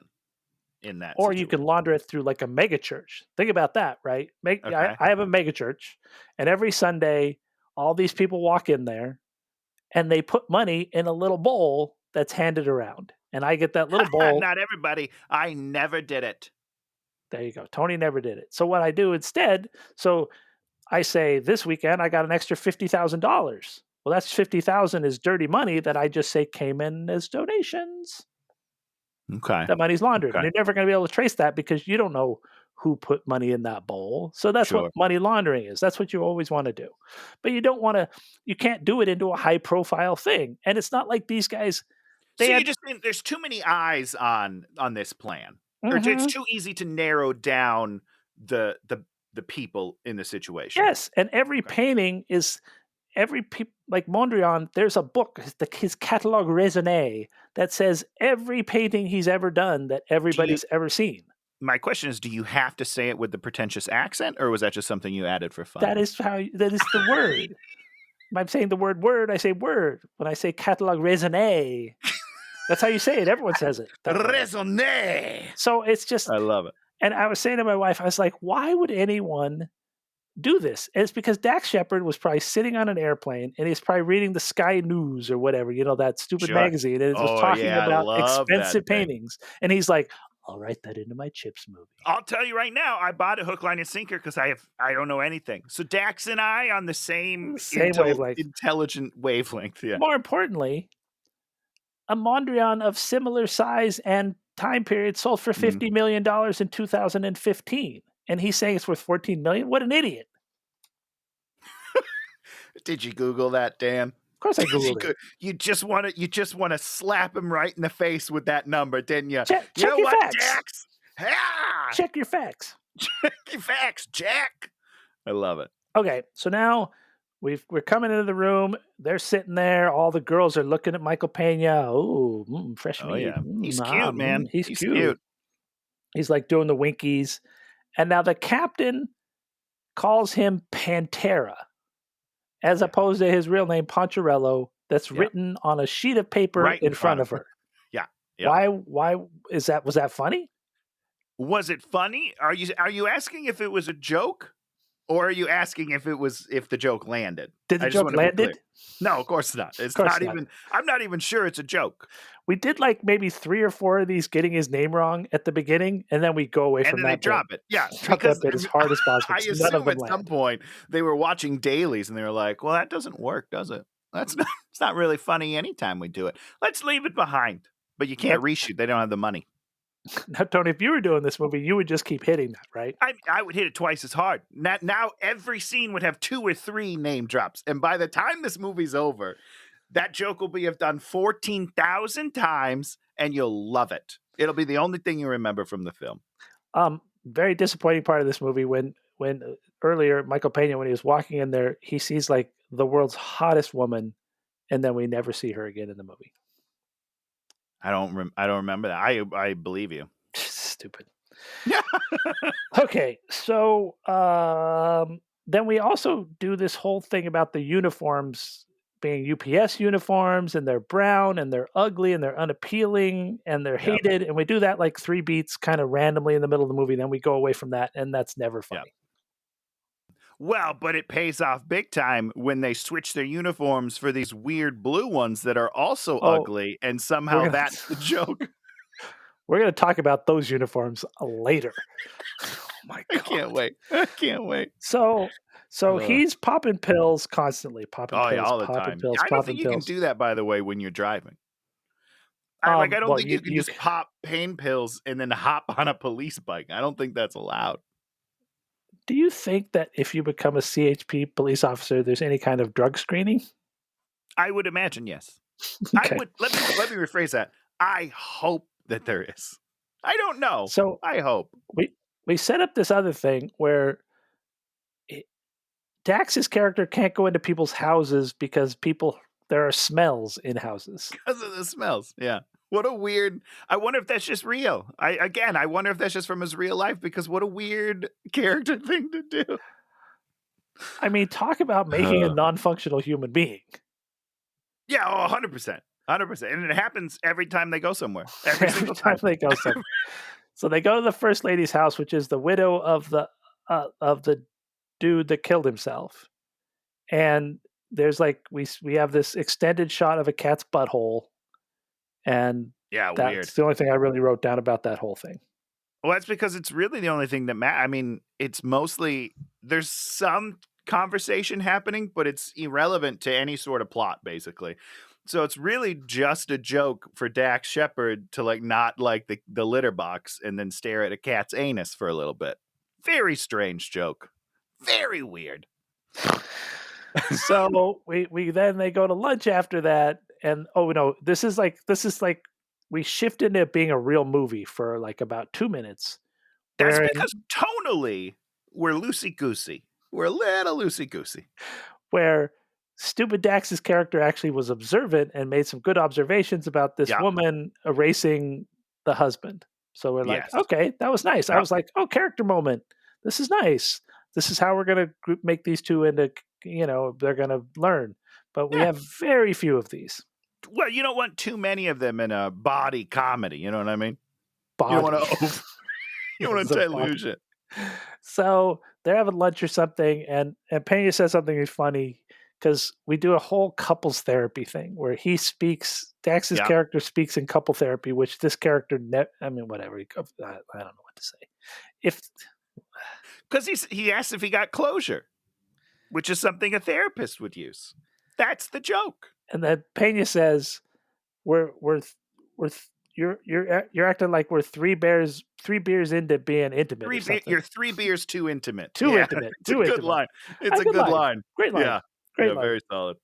In that, or you can launder it through like a mega church. Think about that, right? I have a mega church, and every Sunday, all these people walk in there, and they put money in a little bowl that's handed around, and I get that little bowl. Not everybody. I never did it. There you go. Tony never did it. So what I do instead, so I say this weekend I got an extra $50,000. Well, that's 50,000 is dirty money that I just say came in as donations. Okay. That money's laundered. Okay. And you're never going to be able to trace that because you don't know who put money in that bowl. So that's what money laundering is. That's what you always want to do. But you can't do it into a high profile thing. And it's not like these guys. There's too many eyes on this plan. Mm-hmm. It's too easy to narrow down the people in the situation. Yes. And every painting is like Mondrian, there's a book, his catalogue raisonné, that says every painting he's ever done that everybody's ever seen. My question is, do you have to say it with the pretentious accent, or was that just something you added for fun? That is the word. When I'm saying the word, I say word. When I say catalogue raisonné, that's how you say it. Everyone says it. Raisonné. So it's just, I love it. And I was saying to my wife, I was like, why would anyone do this? And it's because Dax Shepard was probably sitting on an airplane and he's probably reading the Sky News or whatever, that stupid magazine, and it was talking about expensive paintings. And he's like, I'll write that into my CHiPs movie. I'll tell you right now, I bought a hook, line, and sinker because I don't know anything. So Dax and I on the same wavelength. Intelligent wavelength. Yeah. More importantly, a Mondrian of similar size and time period sold for $50 million in 2015. And he's saying it's worth $14 million? What an idiot. Did you Google that, Dan? Of course I Googled it. You just want to slap him right in the face with that number, didn't you? Check your facts. Dax? Ah! Check your facts. Check your facts, Jack. I love it. Okay, so now we're coming into the room. They're sitting there. All the girls are looking at Michael Pena. Oh, fresh meat. Yeah. He's cute, man. He's cute. He's like doing the winkies. And now the captain calls him Pantera, as opposed to his real name, Poncherello, that's written on a sheet of paper in front of her. Yeah. Why is that? Was that funny? Was it funny? Are you asking if it was a joke? Or are you asking if the joke landed? Did the joke landed? No, of course not. It's not even. I'm not even sure it's a joke. We did like maybe 3 or 4 of these getting his name wrong at the beginning, and then we go away from that. And then they drop it. Yeah, drop that bit as hard as possible. I assume at some point they were watching dailies and they were like, "Well, that doesn't work, does it? It's not really funny anytime we do it. Let's leave it behind." But you can't reshoot. They don't have the money. Now, Tony, if you were doing this movie, you would just keep hitting that, right? I would hit it twice as hard. Now every scene would have 2 or 3 name drops. And by the time this movie's over, that joke will have done 14,000 times, and you'll love it. It'll be the only thing you remember from the film. Very disappointing part of this movie when earlier, Michael Pena, when he was walking in there, he sees like the world's hottest woman, and then we never see her again in the movie. I don't remember that. I believe you. Stupid. Okay, so then we also do this whole thing about the uniforms being UPS uniforms, and they're brown, and they're ugly, and they're unappealing, and they're hated, and we do that like 3 beats kind of randomly in the middle of the movie, then we go away from that, and that's never funny. Yep. Well, but it pays off big time when they switch their uniforms for these weird blue ones that are also ugly, and somehow that's the joke. We're going to talk about those uniforms later. Oh my God. I can't wait. So he's popping pills constantly, popping pills, all the popping time. pills, I don't popping think you can pills. do that, by the way, when you're driving. I don't Well, think you can just pop pain pills and then hop on a police bike. I don't think that's allowed. Do you think that if you become a CHP police officer, there's any kind of drug screening? I would imagine yes. Okay. I would let me rephrase that. I hope that there is. I don't know. So I hope. We set up this other thing where Dax's character can't go into people's houses because there are smells in houses. Because of the smells. Yeah. What a weird. I wonder if that's just real. I wonder if that's just from his real life, because what a weird character thing to do. I mean, talk about making a non-functional human being. Yeah, 100%. 100%. And it happens every time they go somewhere. Every time they go somewhere. So they go to the first lady's house, which is the widow of the dude that killed himself. And there's like we have this extended shot of a cat's butthole, and yeah, that's weird. the only thing I really wrote down about that whole thing. Well, that's because it's really the only thing that I mean, it's mostly there's some conversation happening, but it's irrelevant to any sort of plot, basically. So it's really just a joke for Dax Shepard to like not like the litter box and then stare at a cat's anus for a little bit. Very strange joke. Very weird. So we then they go to lunch after that, and this is like we shift into it being a real movie for like about 2 minutes. That's because tonally we're loosey goosey. We're a little loosey goosey. Where stupid Dax's character actually was observant and made some good observations about this woman erasing the husband. So we're like, okay, that was nice. I was like, oh, character moment. This is nice. This is how we're going to make these two into, they're going to learn. But we have very few of these. Well, you don't want too many of them in a body comedy. You know what I mean? Body. You don't want to dilute it. So they're having lunch or something, and Pena says something funny because we do a whole couples therapy thing where he speaks, Dax's character speaks in couple therapy, which this character, whatever. I don't know what to say. Because he asked if he got closure, which is something a therapist would use. That's the joke. And then Pena says, you're acting like we're three beers into being intimate. You're 3 beers too intimate. Too intimate. It's a good line. It's a good line. Great line. Yeah. Great line. Very solid.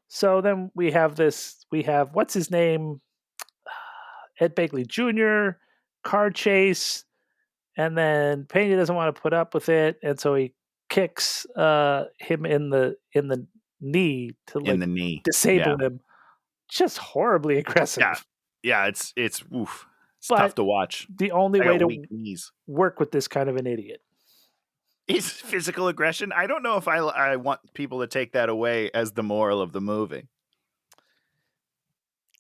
So then we have what's his name? Ed Begley Jr., car chase, and then Pena doesn't want to put up with it, and so he kicks him in the knee to disable him. Just horribly aggressive. Yeah, it's oof. It's tough to watch. The only way to work with this kind of an idiot is physical aggression. I don't know if I want people to take that away as the moral of the movie.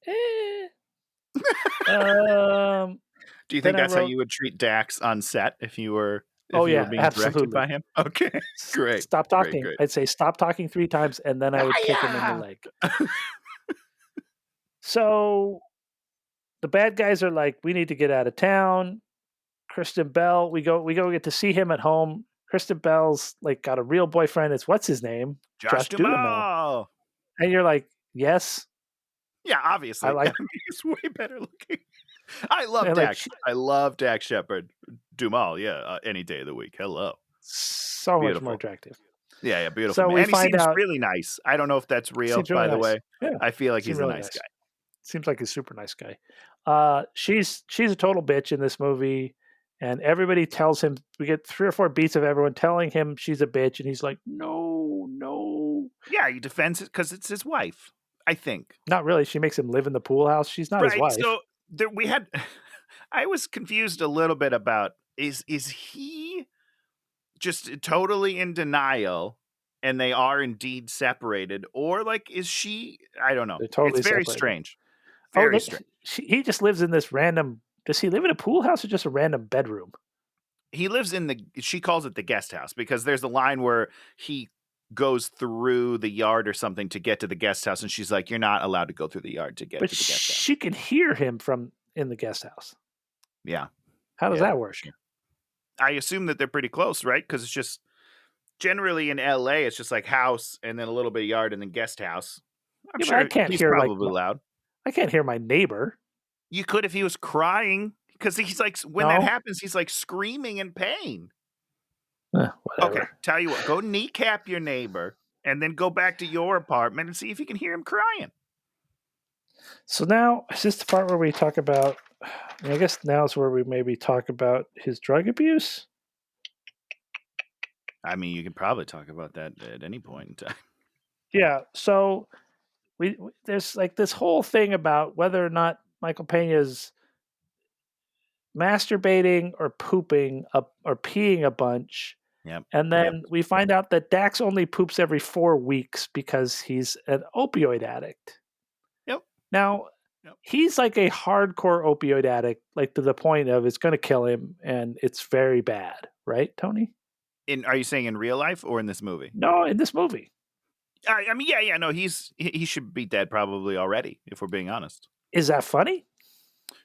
Do you think that's how you would treat Dax on set if you were being directed by him? Okay, great. Stop talking. Great. I'd say stop talking 3 times, and then I would kick him in the leg. So the bad guys are like, we need to get out of town. Kristen Bell, we go get to see him at home. Kristen Bell's like got a real boyfriend. It's what's his name? Josh Duhamel. And you're like, yes. Yeah, obviously. He's way better looking. I love Dax. I love Dax Shepard. Duhamel, any day of the week. Hello. So much more attractive. Yeah, beautiful. So we find he seems out really nice. I don't know if that's real, by the way. Yeah. I feel like he's a nice guy. Seems like a super nice guy. She's a total bitch in this movie, and everybody tells him. We get 3 or 4 beats of everyone telling him she's a bitch, and he's like, no. Yeah, he defends it because it's his wife, I think. Not really. She makes him live in the pool house. She's not his wife. So I was confused a little bit about is he just totally in denial and they are indeed separated, or like is she? I don't know. They're totally it's very separated. Strange. Very strange. He just lives in this random. Does he live in a pool house or just a random bedroom? He lives in she calls it the guest house because there's a line where he goes through the yard or something to get to the guest house, and she's like, "You're not allowed to go through the yard to get to the guest house." She can hear him from in the guest house. Yeah. How does that work? Sure. I assume that they're pretty close, right? Because it's just generally in LA, it's just like house and then a little bit of yard and then guest house. I'm sure I can't he's hear probably loud. I can't hear my neighbor. You could if he was crying, because he's like, when that happens, he's like screaming in pain. Whatever. Okay, tell you what, go kneecap your neighbor and then go back to your apartment and see if you can hear him crying. So now, is this the part where we talk about, I guess now is where we maybe talk about his drug abuse? I mean, you can probably talk about that at any point in time. Yeah, so there's like this whole thing about whether or not Michael Pena's masturbating or pooping or peeing a bunch. Yep. And then we find out that Dax only poops every 4 weeks because he's an opioid addict. Yep. Now, he's like a hardcore opioid addict, like to the point of it's going to kill him and it's very bad. Right, Tony? Are you saying in real life or in this movie? No, in this movie. I mean, yeah, no, he should be dead probably already, if we're being honest. Is that funny?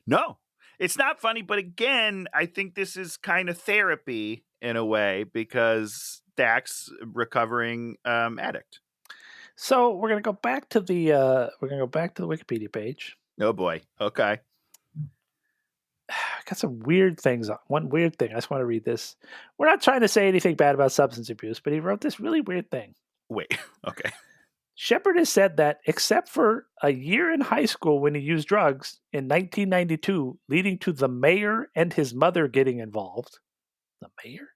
No, it's not funny. But again, I think this is kind of therapy in a way because Dax recovering addict. So we're gonna go back to the Wikipedia page. Oh boy. Okay. I got some weird things on. One weird thing. I just want to read this. We're not trying to say anything bad about substance abuse, but he wrote this really weird thing. Wait. Okay. Shepard has said that except for a year in high school when he used drugs in 1992, leading to the mayor and his mother getting involved. The mayor?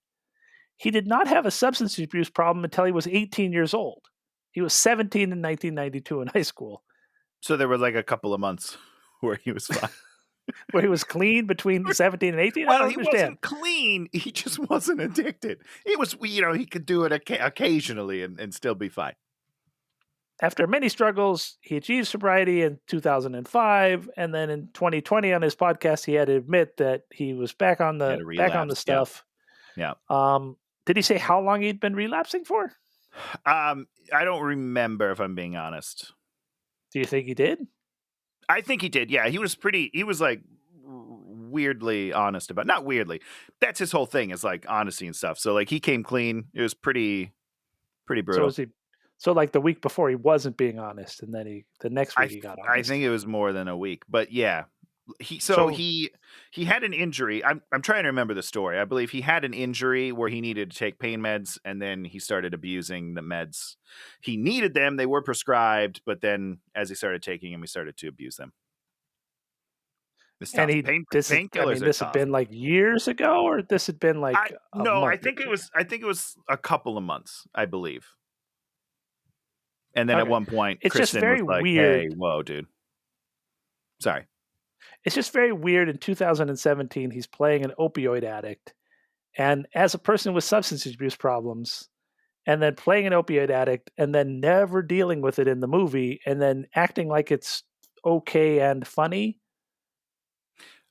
He did not have a substance abuse problem until he was 18 years old. He was 17 in 1992 in high school. So there were like a couple of months where he was fine. Where he was clean between 17 and 18? Well, he wasn't clean. He just wasn't addicted. It was, he could do it occasionally and still be fine. After many struggles, he achieved sobriety in 2005, and then in 2020 on his podcast, he had to admit that he was back on the stuff. Yeah. Did he say how long he'd been relapsing for? I don't remember, if I'm being honest. Do you think he did? I think he did. Yeah, he was like weirdly honest about, not weirdly. That's his whole thing is like honesty and stuff. So like he came clean. It was pretty brutal. So like the week before he wasn't being honest, and then the next week he got honest. I think it was more than a week, but yeah. He had an injury. I'm trying to remember the story. I believe he had an injury where he needed to take pain meds, and then he started abusing the meds. He needed them; they were prescribed, but then as he started taking them, he started to abuse them. This had been like years ago, or this had been like I think it was a couple of months, I believe. And then at one point, it's Kristen just very was like, weird. "Hey, whoa, dude, sorry." It's just very weird. In 2017, he's playing an opioid addict, and as a person with substance abuse problems, and then playing an opioid addict, and then never dealing with it in the movie, and then acting like it's okay and funny.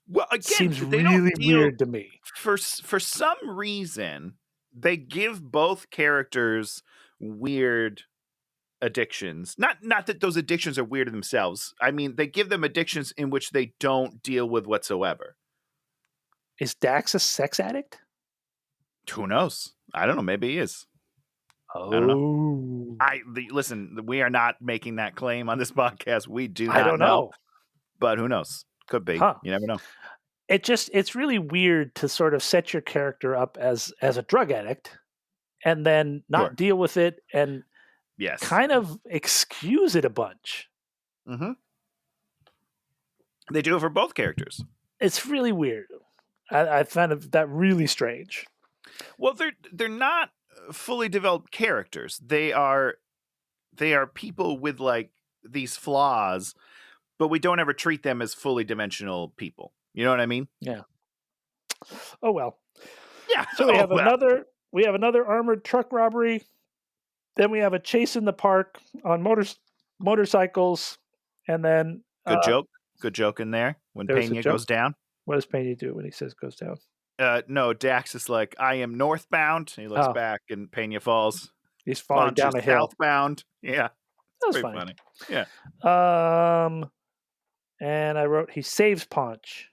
Well, again, seems really weird to me. For some reason, they give both characters weird addictions. Not that those addictions are weird themselves. I mean, they give them addictions in which they don't deal with whatsoever. Is Dax a sex addict? Who knows? I don't know. Maybe he is. Oh. I don't know. Listen, we are not making that claim on this podcast. We do not I don't know. But who knows? Could be. Huh. You never know. It's really weird to sort of set your character up as a drug addict and then not deal with it and kind of excuse it a bunch. Mm-hmm. They do it for both characters. It's really weird. I find that really strange. Well, they're not fully developed characters. They are people with like these flaws, but we don't ever treat them as fully dimensional people. You know what I mean? Yeah. Oh well. Yeah. So we have another armored truck robbery. Then we have a chase in the park on motorcycles, and then good joke in there when Pena goes down. What does Pena do when he says goes down? No, Dax is like, I am northbound. He looks back, and Pena falls. He's falling down a hill. Southbound. Yeah, that was funny. Yeah. And I wrote, he saves Punch.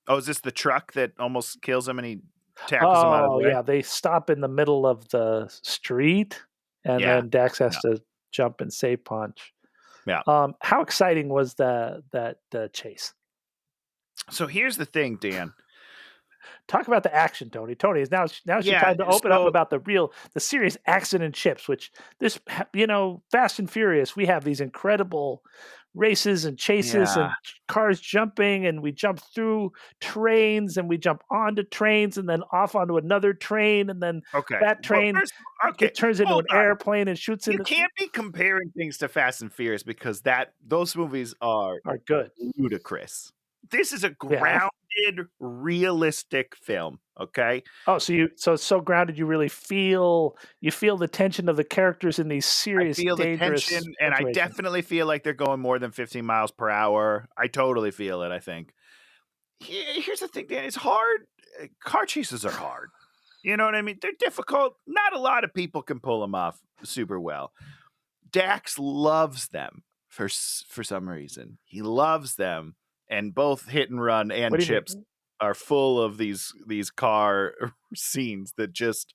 Oh, is this the truck that almost kills him and he tackles him out of the way? Yeah, they stop in the middle of the street, and then Dax has to jump and save Punch. Yeah. How exciting was that chase? So here's the thing, Dan. Talk about the action, Tony. Tony, is now your time to open up about the serious accident chips, which Fast and Furious, we have these incredible races and chases and cars jumping, and we jump through trains and we jump onto trains and then off onto another train, and then that train it turns into an airplane and shoots into. You can't be comparing things to Fast and Furious because those movies are good, ludicrous. This is a grounded, realistic film. Okay. Oh, so it's so grounded. You really feel the tension of the characters in these serious, dangerous the tension, and I definitely feel like they're going more than 15 miles per hour. I totally feel it. I think. Here's the thing, Dan. It's hard. Car chases are hard. You know what I mean? They're difficult. Not a lot of people can pull them off super well. Dax loves them for some reason. He loves them. And both Hit and Run and Chips are full of these car scenes that just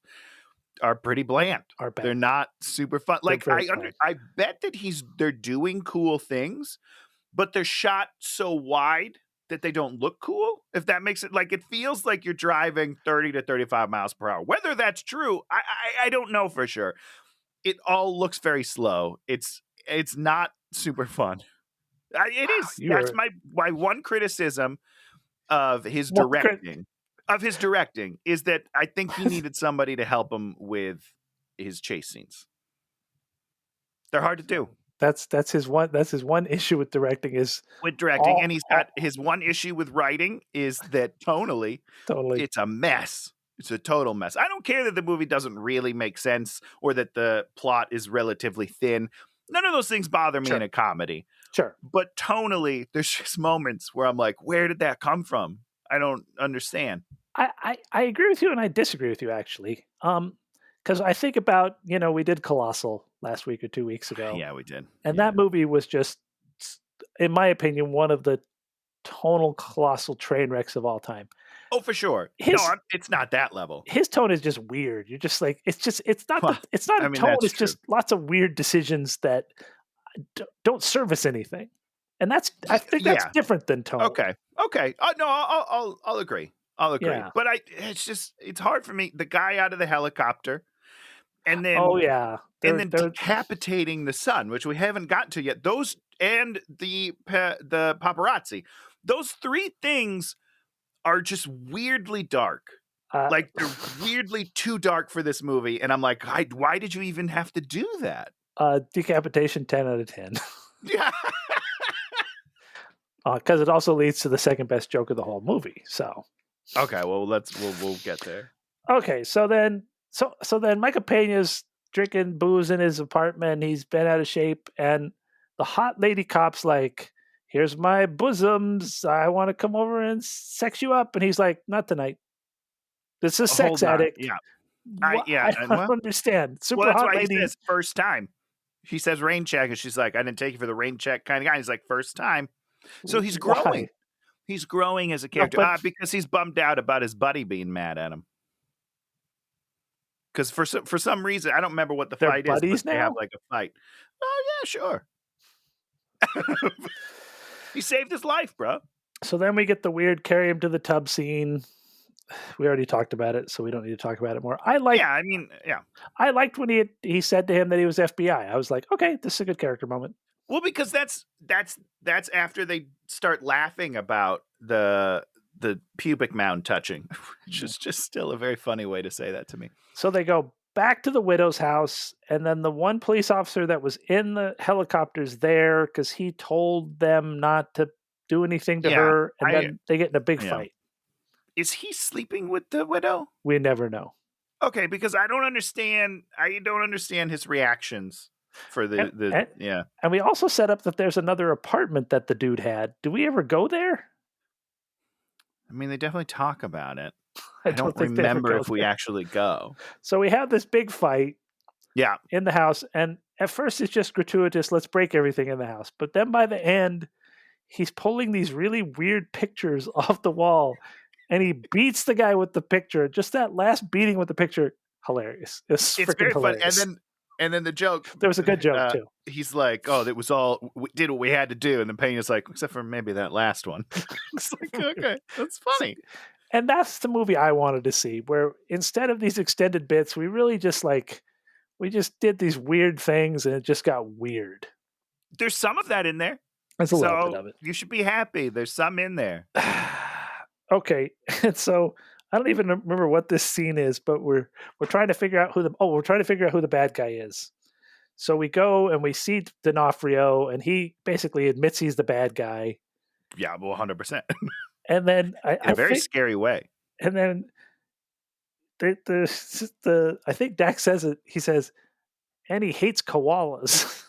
are pretty bland. They're not super fun. Like I bet that they're doing cool things, but they're shot so wide that they don't look cool. If that makes it it feels like you're driving 30 to 35 miles per hour. Whether that's true, I don't know for sure. It all looks very slow. It's not super fun. It is. That's my one criticism of his directing. Is that I think he needed somebody to help him with his chase scenes. They're hard to do. That's his one issue with directing and he's got his one issue with writing is that tonally it's a mess. It's a total mess. I don't care that the movie doesn't really make sense or that the plot is relatively thin. None of those things bother me in a comedy. Sure. But tonally, there's just moments where I'm like, where did that come from? I don't understand. I agree with you and I disagree with you, actually. Because I think about, we did Colossal last week or 2 weeks ago. Yeah, we did. And that movie was just, in my opinion, one of the tonal colossal train wrecks of all time. Oh, for sure. It's not that level. His tone is just weird. You're just like, it's not a tone. It's just lots of weird decisions that don't service anything. And I think that's different than tone. Okay. No, I'll agree. Yeah. But it's hard for me. The guy out of the helicopter, and then decapitating the son, which we haven't gotten to yet. Those and the paparazzi. Those three things are just weirdly dark. They're weirdly too dark for this movie. And I'm like, why did you even have to do that? Decapitation 10 out of 10. Yeah. Because it also leads to the second best joke of the whole movie. So. Okay, well we'll get there. Okay, so then Michael Pena's drinking booze in his apartment. He's been out of shape, and the hot lady cop's like, "Here's my bosoms. I want to come over and sex you up." And he's like, "Not tonight. This is a sex addict." Yeah, I don't understand. Super hot lady. He says first time. He says rain check, and she's like, "I didn't take you for the rain check kind of guy." He's like, "First time." So he's growing. Why? He's growing as a character because he's bummed out about his buddy being mad at him. Because for some reason, I don't remember what the fight is, but they have like a fight. Oh yeah, sure. He saved his life, bro. So then we get the weird carry him to the tub scene. We already talked about it, so we don't need to talk about it more. I liked when he said to him that he was FBI. I was like, okay, this is a good character moment. Well, because that's after they start laughing about the pubic mound touching, which is just still a very funny way to say that to me. So they go back to the widow's house, and then the one police officer that was in the helicopter's there because he told them not to do anything to her, and then they get in a big fight. Is he sleeping with the widow? We never know. Okay, because I don't understand his reactions. And we also set up that there's another apartment that the dude had. Do we ever go there? I mean, they definitely talk about it. I don't remember if we actually go. So we have this big fight. Yeah. In the house, and at first it's just gratuitous. Let's break everything in the house. But then by the end, he's pulling these really weird pictures off the wall, and he beats the guy with the picture. Just that last beating with the picture, hilarious. It's freaking very fun. hilarious. And then the joke. There was a good joke too. He's like, "Oh, that was all. We did what we had to do." And then Pena's like, "Except for maybe that last one." It's like, okay, that's funny. And that's the movie I wanted to see, where instead of these extended bits, we really just we just did these weird things, and it just got weird. There's some of that in there. There's a little bit of it. You should be happy. There's some in there. Okay, and so I don't even remember what this scene is, but we're trying to figure out who the bad guy is. So we go and we see D'Onofrio, and he basically admits he's the bad guy. Yeah, well, 100%. And then in a very scary way. And then I think Dax says it. He says, and he hates koalas.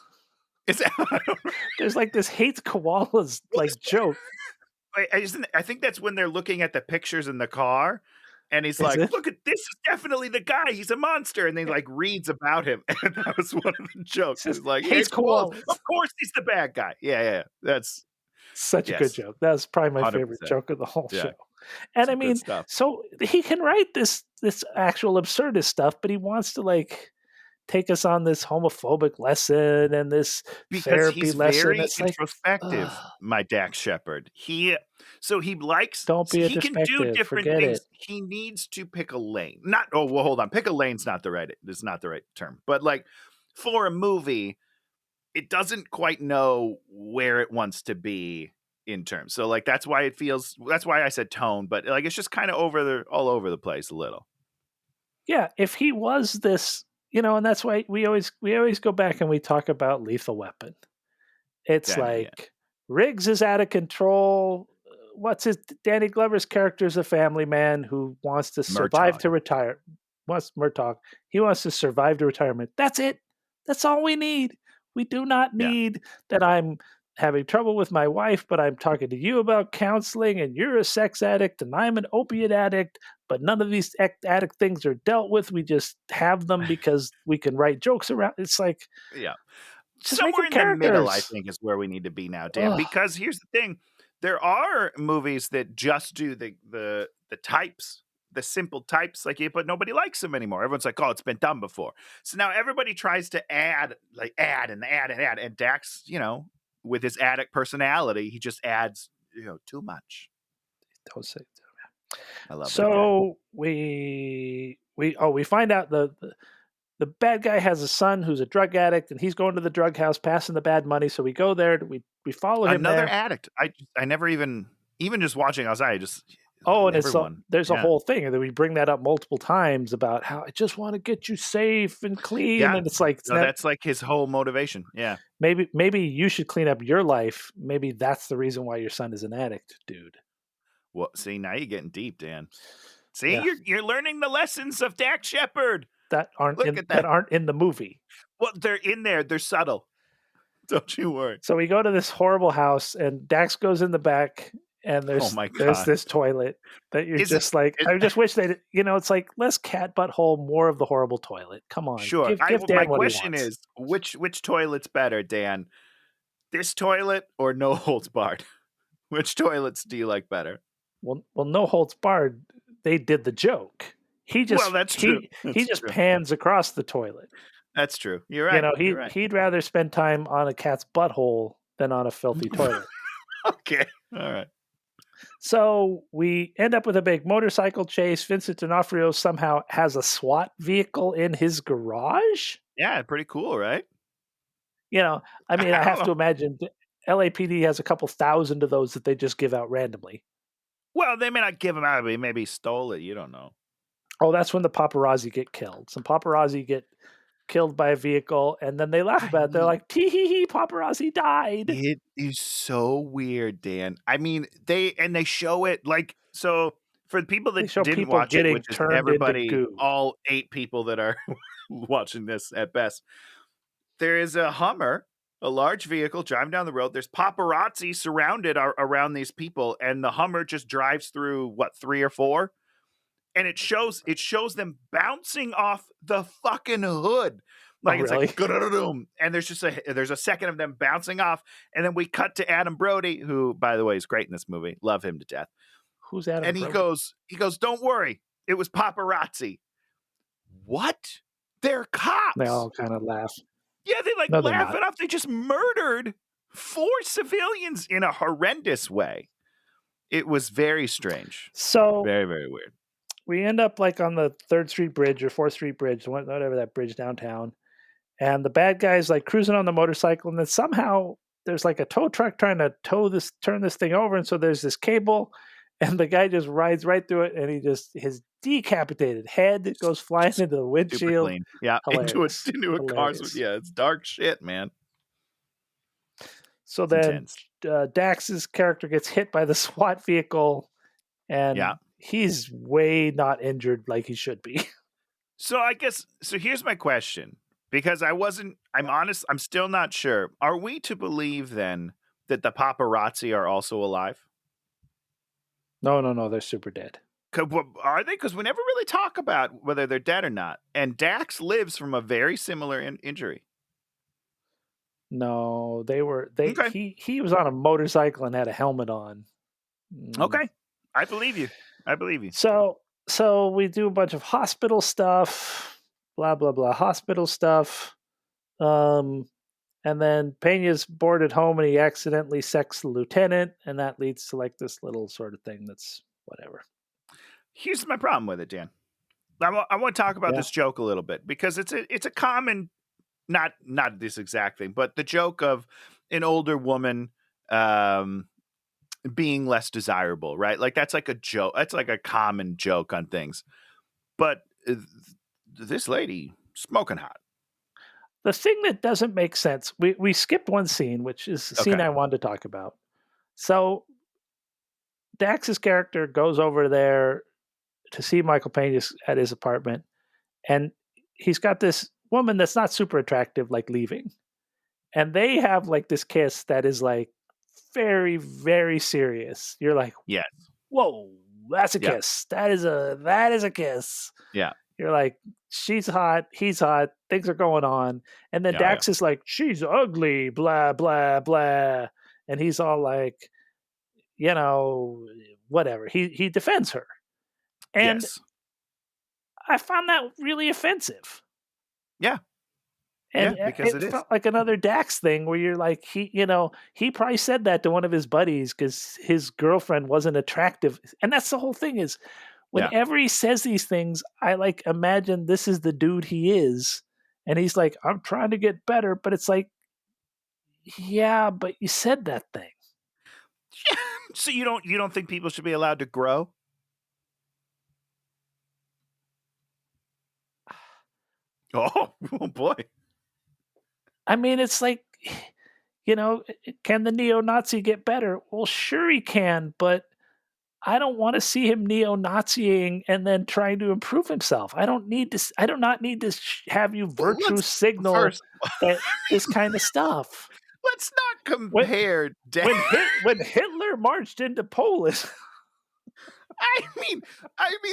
There's like this hates koalas joke. I think that's when they're looking at the pictures in the car, and he's like, "Look at this! Is definitely the guy. He's a monster." And then reads about him, and that was one of the jokes. He's like, hates koalas. Of course, he's the bad guy. Yeah. That's such a good joke. That was probably my 100%. Favorite joke of the whole show. And some I mean, so he can write this actual absurdist stuff, but he wants to take us on this homophobic lesson and this therapy he's lesson. Very introspective, my Dax Shepard. He likes. Don't be he can do different things. He needs to pick a lane. Hold on. Pick a lane's not the right. It's not the right term. But for a movie, it doesn't quite know where it wants to be in terms. So that's why it feels. That's why I said tone. But it's just kind of all over the place a little. Yeah, if he was this. And that's why we always go back and we talk about Lethal Weapon. It's Riggs is out of control. Danny Glover's character is a family man who wants to survive to retire. Murtaugh. He wants to survive to retirement. That's it. That's all we need. We do not need that I'm having trouble with my wife, but I'm talking to you about counseling, and you're a sex addict, and I'm an opiate addict, but none of these addict things are dealt with. We just have them because we can write jokes around. It's somewhere in the middle, I think, is where we need to be now, Dan. Because here's the thing: there are movies that just do the types, the simple types, but nobody likes them anymore. Everyone's like, "Oh, it's been done before." So now everybody tries to add, and Dax, with his addict personality, he just adds, too much. Don't say that. I love it. So we find out the bad guy has a son who's a drug addict, and he's going to the drug house, passing the bad money. So we go there. We follow him. Another addict. I never even just watching outside. There's a whole thing, and then we bring that up multiple times about how I just want to get you safe and clean, and it's that's his whole motivation. Yeah, maybe you should clean up your life. Maybe that's the reason why your son is an addict, dude. Well, see, now you're getting deep, Dan. See, you're learning the lessons of Dax Shepard that aren't in the movie. Well, they're in there. They're subtle. Don't you worry. So we go to this horrible house, and Dax goes in the back. And there's this toilet that you're I just wish they, it's less cat butthole, more of the horrible toilet. Come on. Sure. Give Dan my question is, which toilet's better, Dan? This toilet or No Holds Barred? Which toilets do you like better? Well, No Holds Barred, they did the joke. That's true. He just pans across the toilet. That's true. You're right. He'd rather spend time on a cat's butthole than on a filthy toilet. Okay. All right. So we end up with a big motorcycle chase. Vincent D'Onofrio somehow has a SWAT vehicle in his garage. Yeah, pretty cool, right? I have to imagine LAPD has a couple thousand of those that they just give out randomly. Well, they may not give them out, but maybe stole it. You don't know. Oh, that's when the paparazzi get killed. Some paparazzi get killed by a vehicle, and then they laugh about it. They're like, tee hee hee, paparazzi died. It is so weird, Dan. I mean, they show it so for the people that didn't watch it, which is everybody, all 8 people that are watching this at best, there is a Hummer, a large vehicle driving down the road. There's paparazzi surrounded around these people, and the Hummer just drives through 3 or 4, and it shows them bouncing off the fucking hood. Oh, Like, it's really? like, and there's a second of them bouncing off, and then we cut to Adam Brody, who, by the way, is great in this movie. Love him to death. Who's Adam And Brody? he goes, "Don't worry, it was paparazzi." What? They're cops. They all kind of laugh. Yeah, they like No, laugh it off. They just murdered 4 civilians in a horrendous way. It was very strange. So very, very weird. We end up like on the 3rd Street Bridge or 4th Street Bridge, whatever that bridge downtown. And the bad guy's like cruising on the motorcycle, and then somehow there's like a tow truck trying to turn this thing over, and so there's this cable, and the guy just rides right through it, and his decapitated head goes flying into the windshield. Yeah, Hilarious. into a car. Yeah, it's dark shit, man. So then Dax's character gets hit by the SWAT vehicle, and he's way not injured like he should be. So here's my question. Because I'm honest, I'm still not sure. Are we to believe then that the paparazzi are also alive? No, they're super dead. Are they? Because we never really talk about whether they're dead or not. And Dax lives from a very similar injury. No, he was on a motorcycle and had a helmet on. Okay. I believe you. So we do a bunch of hospital stuff, blah, blah, blah, hospital stuff. And then Pena's boarded home and he accidentally sexts the lieutenant, and that leads to like this little sort of thing that's whatever. Here's my problem with it, Dan. I want to talk about this joke a little bit because it's a common, not this exact thing, but the joke of an older woman being less desirable, right? Like that's like a joke. That's like a common joke on things. But this lady smoking hot. The thing that doesn't make sense, we skipped one scene, which is the scene I wanted to talk about. So Dax's character goes over there to see Michael Pena at his apartment, and he's got this woman that's not super attractive, like leaving. And they have like this kiss that is like very, very serious. You're like, yes, whoa, that's a kiss. That is a kiss. Yeah. You're like, she's hot, he's hot, things are going on. And then Dax is like, she's ugly, blah, blah, blah. And he's all like, whatever. He defends her. And I found that really offensive. Yeah. And because it felt like another Dax thing where you're like, he probably said that to one of his buddies because his girlfriend wasn't attractive. And that's the whole thing is, whenever he says these things, I like imagine this is the dude he is. And he's like, I'm trying to get better. But it's like, yeah, but you said that thing. So you don't think people should be allowed to grow? Oh boy. I mean, it's like, can the neo-Nazi get better? Well, sure he can, but I don't want to see him neo-Naziing and then trying to improve himself. I do not need to have you virtue signal this kind of stuff. Let's not compare. When Hitler marched into Poland. I mean,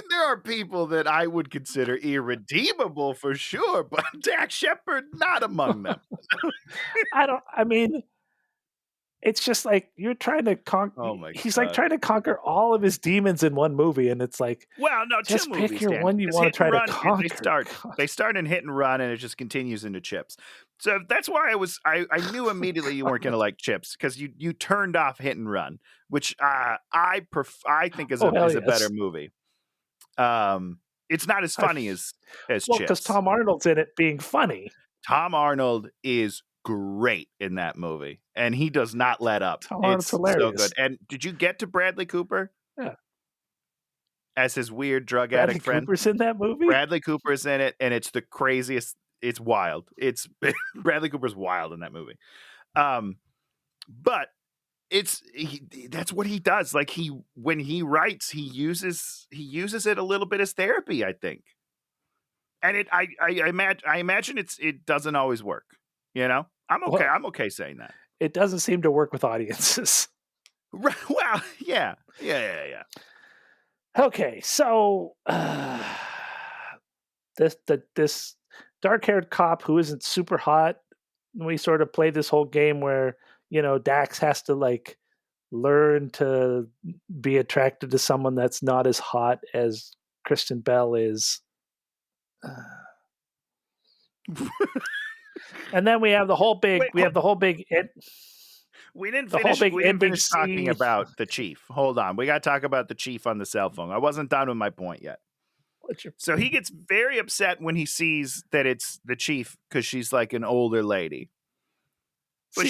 there are people that I would consider irredeemable for sure, but Dax Shepard not among them. It's just like you're trying to conquer. Oh my he's God. like trying to conquer all of his demons in one movie, and it's like, well, no, just two pick movies, your one you want to try to conquer. They start in Hit and Run, and it just continues into Chips. So that's why I knew immediately you weren't going to like Chips because you turned off Hit and Run, which I think is a better movie. It's not as funny as Chips. Because Tom Arnold's in it being funny. Tom Arnold is great in that movie, and he does not let up. Tom Arnold's hilarious. So good. And did you get to Bradley Cooper? Yeah. As his weird drug addict friend. Cooper's in that movie? Bradley Cooper's in it, and it's the craziest. It's wild. It's Bradley Cooper's wild in that movie. But that's what he does. Like when he writes, he uses it a little bit as therapy, I think. And I imagine it doesn't always work. I'm okay. I'm okay saying that. It doesn't seem to work with audiences. Well, yeah. Okay, so this dark-haired cop who isn't super hot, we sort of play this whole game where, Dax has to like learn to be attracted to someone that's not as hot as Kristen Bell is. And then we have the whole big Wait, we have the whole big we didn't the whole finish. big We didn't ending finish talking scene. about the chief. Hold on, we got to talk about the chief on the cell phone. I wasn't done with my point yet. So he gets very upset when he sees that it's the chief because she's like an older lady. But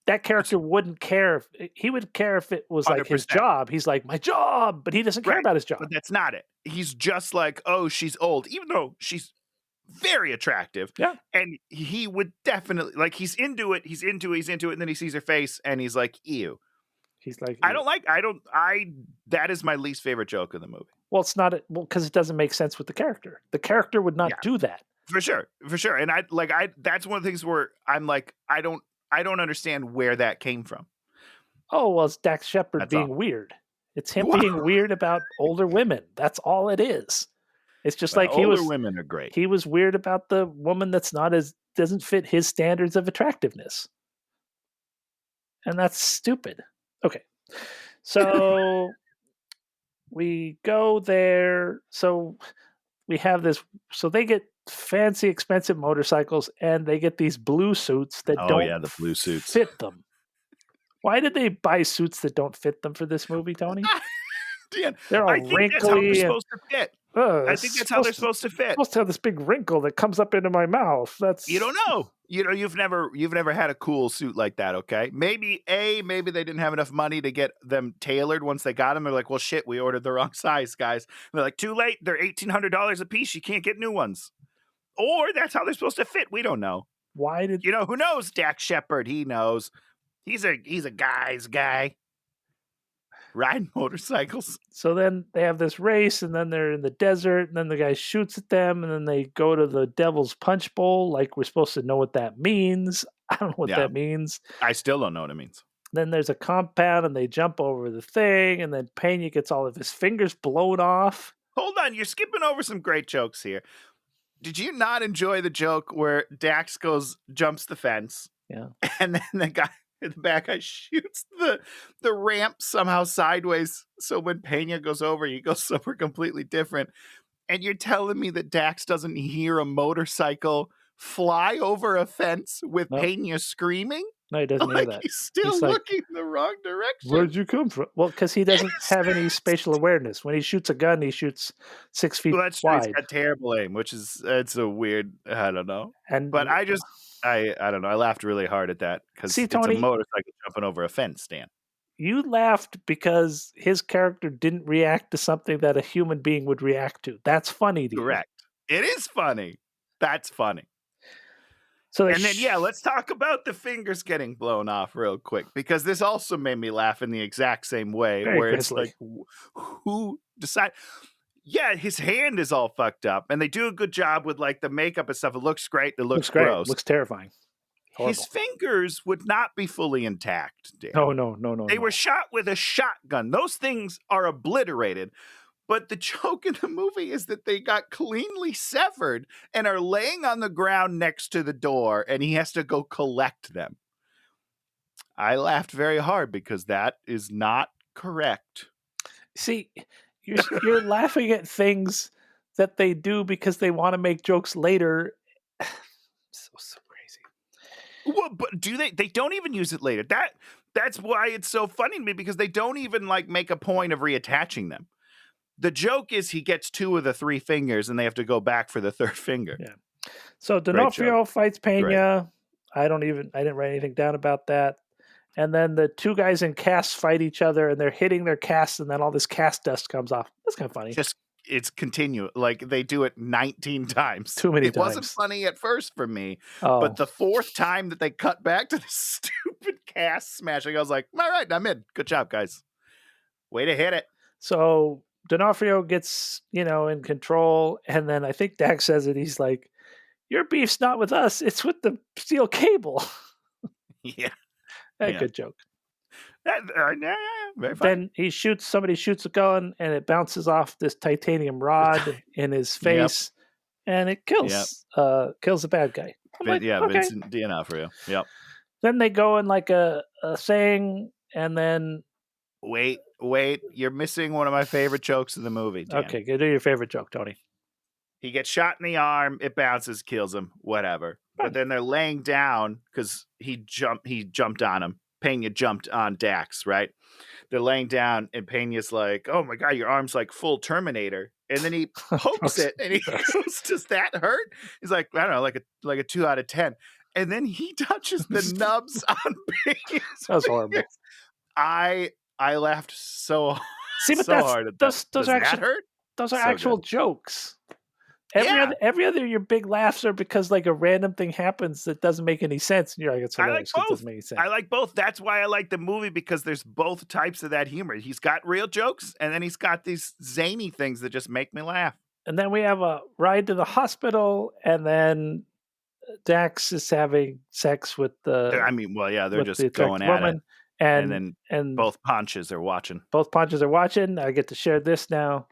that character wouldn't care. He would care if it was 100%. Like his job. He's like, my job, but he doesn't care about his job. But that's not it. He's just like, oh, she's old, even though she's very attractive. Yeah. And he would definitely, like, he's into it, and then he sees her face and he's like, ew. He's like, ew. That is my least favorite joke of the movie. Well, it's not, because it doesn't make sense with the character. The character would not do that. For sure. And that's one of the things where I'm like, I don't understand where that came from. Oh, well, it's Dax Shepard being weird. It's him being weird about older women. That's all it is. It's just like older women are great. He was weird about the woman that's doesn't fit his standards of attractiveness. And that's stupid. Okay. So we go there. So we have this. So they get fancy, expensive motorcycles, and they get these blue suits that the blue suits fit them. Why did they buy suits that don't fit them for this movie, Tony? Dan, they're all wrinkly. That's how they're supposed to fit. I think that's how they're supposed to fit. Supposed to have this big wrinkle that comes up into my mouth. You don't know. You've never had a cool suit like that. Okay, maybe they didn't have enough money to get them tailored. Once they got them, they're like, well, shit, we ordered the wrong size, guys. And they're like, too late. They're $1,800 a piece. You can't get new ones. Or that's how they're supposed to fit. We don't know. Why did who knows? Dax Shepard. He knows. He's a guy's guy. Riding motorcycles. So then they have this race, and then they're in the desert, and then the guy shoots at them, and then they go to the Devil's Punch Bowl. Like, we're supposed to know what that means. I don't know what that means. I still don't know what it means. Then there's a compound, and they jump over the thing, and then Pena gets all of his fingers blown off. Hold on, you're skipping over some great jokes here. Did you not enjoy the joke where Dax jumps the fence? Yeah. And then the guy in the back guy shoots the ramp somehow sideways. So when Pena goes over, he goes somewhere completely different. And you're telling me that Dax doesn't hear a motorcycle fly over a fence with Pena screaming? No, he doesn't hear that. He's still looking the wrong direction. Where'd you come from? Well, because he doesn't have any spatial awareness. When he shoots a gun, he shoots 6 feet that's wide. He's got terrible aim, it's a weird, I don't know. But I don't know. I laughed really hard at that because it's Tony, a motorcycle jumping over a fence, Dan. You laughed because his character didn't react to something that a human being would react to. That's funny to you. Correct. It is funny. That's funny. So let's talk about the fingers getting blown off real quick, because this also made me laugh in the exact same way. Where it's like, who decided? Yeah, his hand is all fucked up, and they do a good job with like the makeup and stuff. It looks great. It looks gross. It looks terrifying. Horrible. His fingers would not be fully intact, Dan. No. They were shot with a shotgun. Those things are obliterated. But the joke in the movie is that they got cleanly severed and are laying on the ground next to the door, and he has to go collect them. I laughed very hard because that is not correct. See, you're laughing at things that they do because they want to make jokes later. So crazy. Well, but do they? They don't even use it later. That's why it's so funny to me, because they don't even like make a point of reattaching them. The joke is he gets 2 of the 3 fingers, and they have to go back for the 3rd finger. Yeah. So D'Onofrio fights Pena. I didn't write anything down about that. And then the 2 guys in casts fight each other, and they're hitting their casts, and then all this cast dust comes off. That's kind of funny. It's continuous. Like, they do it 19 times. Too many times. It wasn't funny at first for me, but the 4th time that they cut back to the stupid cast smashing, I was like, all right, I'm in. Good job, guys. Way to hit it. So D'Onofrio gets, in control, and then I think Dax says it. He's like, your beef's not with us, it's with the steel cable. Yeah. Good joke. Very funny. Then somebody shoots a gun, and it bounces off this titanium rod in his face, and it kills the bad guy. Okay. Vincent D'Onofrio. Yep. Then they go in like a thing, and then wait, you're missing one of my favorite jokes of the movie, Dan. Okay, go do your favorite joke, Tony. He gets shot in the arm, it bounces, kills him, whatever. But then they're laying down because he jumped on him. Pena jumped on Dax, right? They're laying down, and Pena's like, "Oh my god, your arm's like full Terminator." And then he pokes it, and he goes, "Does that hurt?" He's like, "I don't know, like a 2 out of 10." And then he touches the nubs on Pena's. That was horrible. I laughed so hard at that. Those are actual jokes. Every other your big laughs are because like a random thing happens that doesn't make any sense, and you're like, it's hilarious. I like both. It doesn't make any sense. I like both. That's why I like the movie, because there's both types of that humor. He's got real jokes, and then he's got these zany things that just make me laugh. And then we have a ride to the hospital, and then Dax is having sex with the. They're just going at it, and both Ponches are watching. Both Ponches are watching. I get to share this now.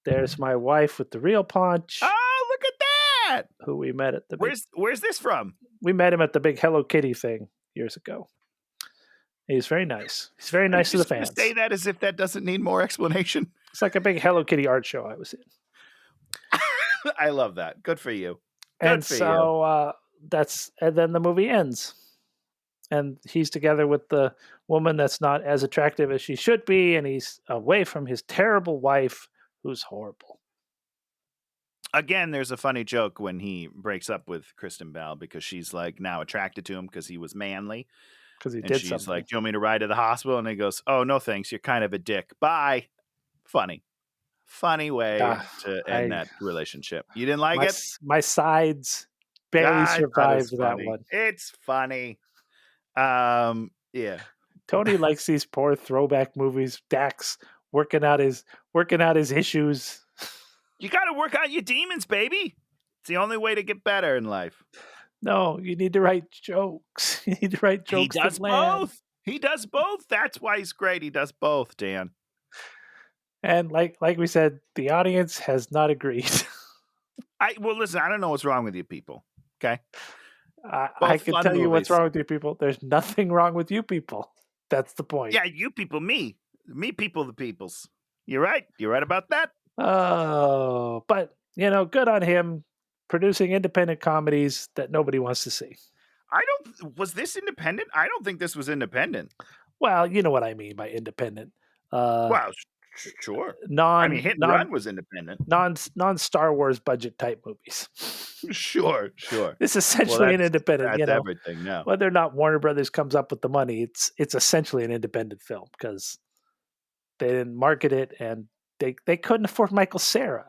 There's my wife with the real Ponch. Oh, look at that! Who we met at the where's this from? We met him at the big Hello Kitty thing years ago. He's very nice. He's very nice to the fans. Say that as if that doesn't need more explanation. It's like a big Hello Kitty art show I was in. I love that. Good for you. And then the movie ends. And he's together with the woman that's not as attractive as she should be, and he's away from his terrible wife, who's horrible. Again, there's a funny joke when he breaks up with Kristen Bell because she's like now attracted to him because he was manly. Because he did something. She's like, "Do you want me to ride to the hospital?" And he goes, "Oh, no thanks. You're kind of a dick. Bye." Funny way to end that relationship. You didn't like it? My sides barely survived that one. It's funny. Yeah. Tony likes these poor throwback movies. Dax working out his issues. You got to work out your demons, baby. It's the only way to get better in life. No, you need to write jokes. You need to write jokes. He does both. He does both. That's why he's great. He does both, Dan. And like we said, the audience has not agreed. Listen, I don't know what's wrong with you people. Okay. I can tell you what's wrong with you people. There's nothing wrong with you people. That's the point. Yeah, you people, me people, the peoples. You're right. You're right about that. Oh, but good on him producing independent comedies that nobody wants to see. Was this independent? I don't think this was independent. Well, you know what I mean by independent. Well, sure. Hit and Run was independent. Non Star Wars budget type movies. Sure. It's essentially an independent. That's everything now. Whether or not Warner Brothers comes up with the money, it's essentially an independent film because they didn't market it and they couldn't afford Michael Cera.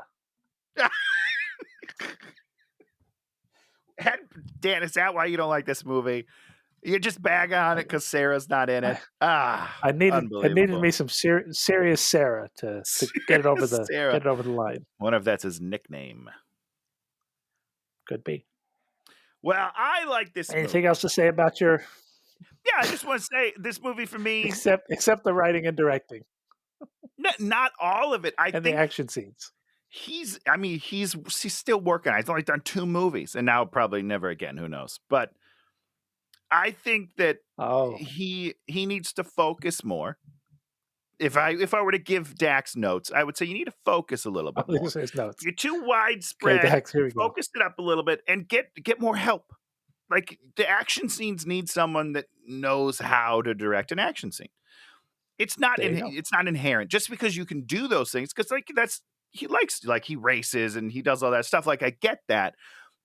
Dan, is that why you don't like this movie? You're just bagging on it because Sarah's not in it. I needed me some serious Sarah to get it over the line. Wonder if that's his nickname. Could be. Well, I like this. Anything else to say about your? Yeah, I just want to say this movie for me, except the writing and directing. Not all of it. I think the action scenes. He's still working. He's only done 2 movies, and now probably never again. Who knows? But I think that he needs to focus more. If I were to give Dax notes, I would say you need to focus a little bit more. Notes. You're too widespread. Okay, Dax, here we focus it up a little bit and get more help. Like the action scenes need someone that knows how to direct an action scene. It's not inherent just because you can do those things because he races and he does all that stuff. Like I get that,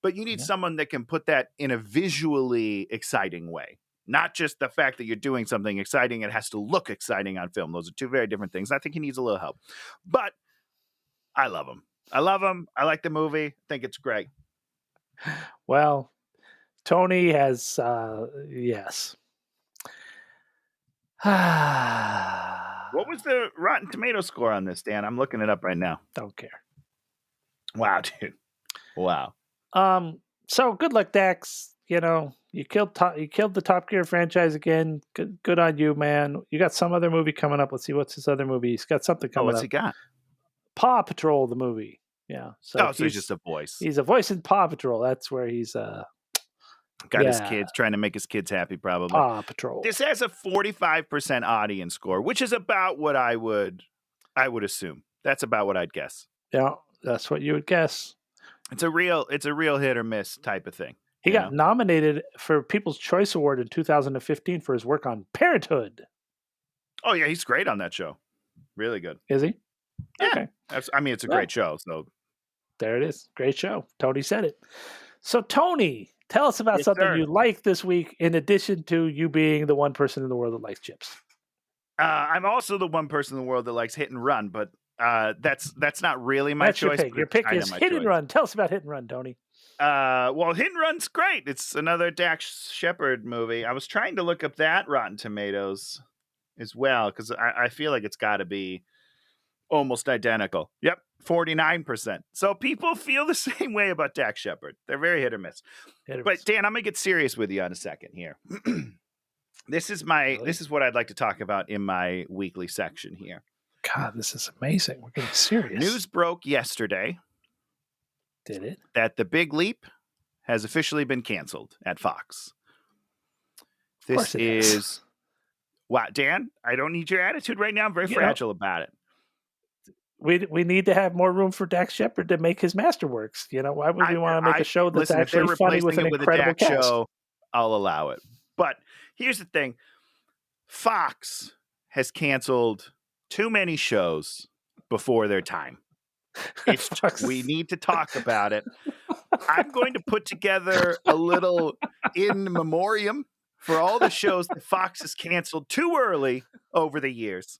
but you need someone that can put that in a visually exciting way. Not just the fact that you're doing something exciting. It has to look exciting on film. Those are 2 very different things. I think he needs a little help, but I love him. I like the movie. I think it's great. Well, Tony has, yes. What was the Rotten Tomato score on this, Dan? I'm looking it up right now. Don't care. Wow, dude. Wow. So good luck, Dax. You You killed the Top Gear franchise again. Good on you, man. You got some other movie coming up. Let's see, what's his other movie? He's got something coming what's up. he got? Paw Patrol, the movie. Yeah. So he's just a voice. He's a voice in Paw Patrol. That's where he's got his kids, trying to make his kids happy, probably. Paw Patrol. This has a 45% audience score, which is about what I would assume. That's about what I'd guess. Yeah, that's what you would guess. It's a real hit or miss type of thing. He got nominated for People's Choice Award in 2015 for his work on Parenthood. Oh yeah, he's great on that show. Really good. Is he? Yeah. Okay. It's a great show. So there it is. Great show. Tony said it. So Tony, tell us about something you like this week, in addition to you being the one person in the world that likes chips. I'm also the one person in the world that likes Hit and Run, but that's not really my choice. Your pick is Hit and Run. Tell us about Hit and Run, Tony. Well, Hit and Run's great. It's another Dax Shepard movie. I was trying to look up that Rotten Tomatoes as well, because I feel like it's got to be almost identical. Yep, 49%. So people feel the same way about Dax Shepard. They're very hit or miss. But Dan, I'm gonna get serious with you on a second here. This is what I'd like to talk about in my weekly section here. God, this is amazing. We're getting serious. News broke yesterday. Did it? That The Big Leap has officially been canceled at Fox. This is wow, Dan. I don't need your attitude right now. I'm very fragile about it. We need to have more room for Dax Shepard to make his masterworks. Why would we want to make a show that's actually funny with an incredible cast? Show, I'll allow it. But here's the thing: Fox has canceled too many shows before their time. We need to talk about it. I'm going to put together a little in memoriam for all the shows that Fox has canceled too early over the years.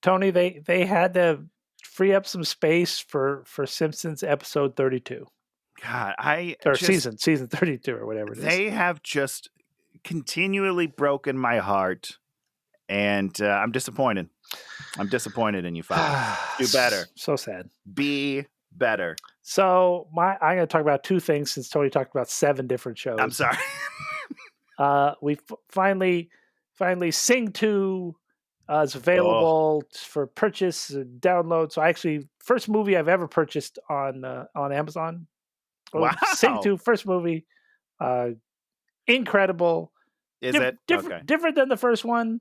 Tony, they had to free up some space for Simpsons episode 32. God, season 32 or whatever it is. They have just continually broken my heart, and I'm disappointed. I'm disappointed in you, Fox. Do better. So sad. Be better? So I'm going to talk about two things since Tony talked about 7 different shows. I'm sorry. We finally Sing 2 is available for purchase and download. So actually, first movie I've ever purchased on Amazon. Wow. Sing 2, first movie. Incredible. Is it? Okay. Different than the first one,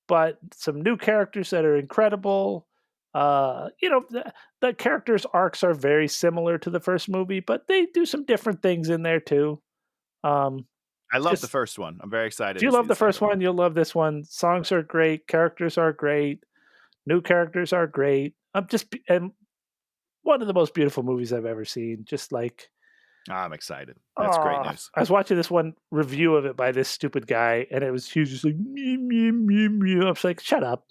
but some new characters that are incredible. The characters' arcs are very similar to the first movie, but they do some different things in there too. I love the first one. I'm very excited. If you love the first one, you'll love this one. Songs are great. Characters are great. New characters are great. And one of the most beautiful movies I've ever seen. Just like, I'm excited. That's great news. I was watching this one review of it by this stupid guy, and he was just like, meh, meh, meh, meh. I was like, shut up.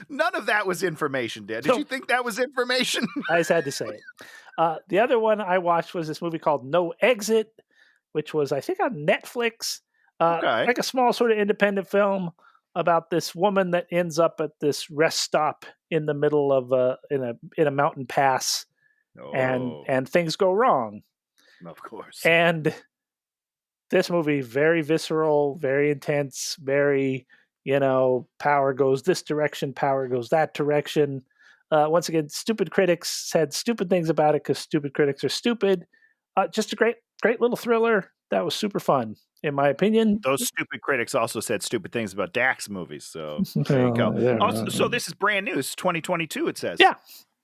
None of that was information, Dan. Did you think that was information? I just had to say it. The other one I watched was this movie called No Exit, which was, I think, on Netflix. Like a small sort of independent film about this woman that ends up at this rest stop in the middle of in a mountain pass, and things go wrong. Of course. And this movie, very visceral, very intense, very, power goes this direction, power goes that direction. Once again, stupid critics said stupid things about it because stupid critics are stupid. Just a great little thriller that was super fun, in my opinion. Those stupid critics also said stupid things about Dax movies, so there you go. Yeah. Also, so this is brand new. It's 2022, it says. Yeah,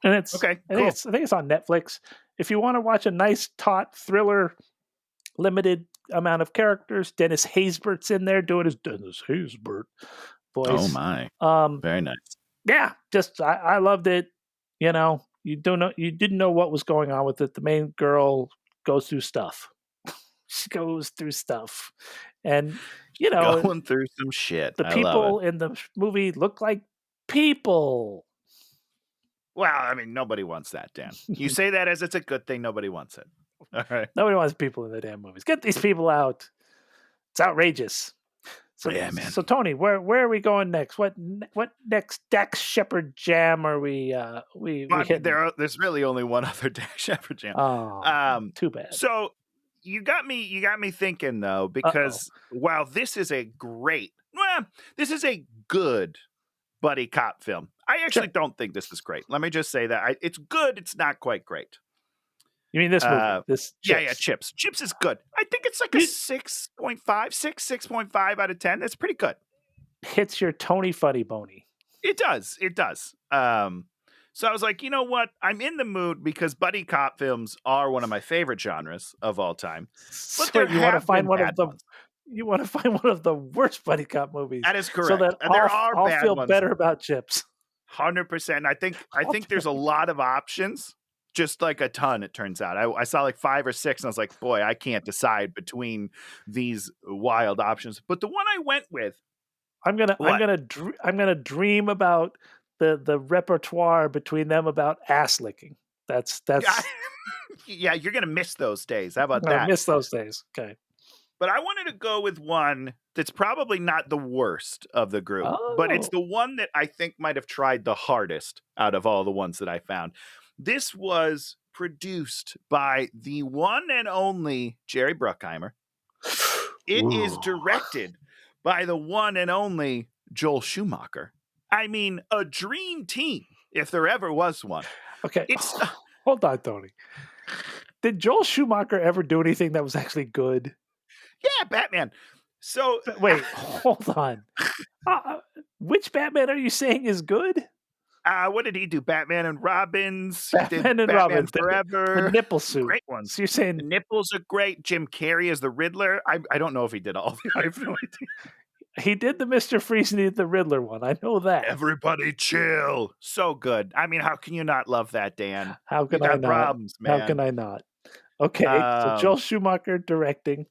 and it's okay. I think it's on Netflix. If you want to watch a nice, taut thriller, limited amount of characters, Dennis Haysbert's in there doing his Dennis Haysbert voice. Oh my! Very nice. Yeah, just I loved it. You didn't know what was going on with it. The main girl goes through stuff. She goes through stuff, and going through some shit. The people in the movie look like people. Well, I mean, nobody wants that, Dan. You say that as it's a good thing. Nobody wants it. All right. Nobody wants people in the damn movies. Get these people out. It's outrageous. So yeah, man. So Tony, where are we going next? What next Dax Shepard jam are we hitting? There's really only one other Dax Shepard jam. Oh, too bad. So you got me thinking though, because while this is a good buddy cop film, I actually don't think this is great. Let me just say that it's good. It's not quite great. You mean this movie? This Chips. Yeah, Chips. Chips is good. I think it's like a 6.5 out of 10. That's pretty good. Hits your Tony Funny Boney. It does. So I was like, you know what? I'm in the mood because buddy cop films are one of my favorite genres of all time. But you want to find one of the you want to find one of the worst buddy cop movies. That is correct. So that I'll feel better about Chips. 100%. I think there's a lot of options. Just like a ton, it turns out. I saw like 5 or 6, and I was like, boy, I can't decide between these wild options. But the one I went with, I'm gonna dream about the repertoire between them about ass licking. That's yeah, you're gonna miss those days. How about that? I miss those days. Okay. But I wanted to go with one that's probably not the worst of the group, but it's the one that I think might have tried the hardest out of all the ones that I found. This was produced by the one and only Jerry Bruckheimer. It is directed by the one and only Joel Schumacher. I mean, a dream team, if there ever was one. Okay, hold on, Tony. Did Joel Schumacher ever do anything that was actually good? Yeah, Batman. So wait, hold on. Which Batman are you saying is good? What did he do? Batman and Robins. Batman and Robins Forever. The nipple suit. Great ones. So you're saying the nipples are great. Jim Carrey as the Riddler. I don't know if he did all of them. I have no idea. He did the Mr. Freeze and he did the Riddler one. I know that. Everybody chill. So good. I mean, how can you not love that, Dan? How can I not? Problems, man. How can I not? Okay, so Joel Schumacher directing.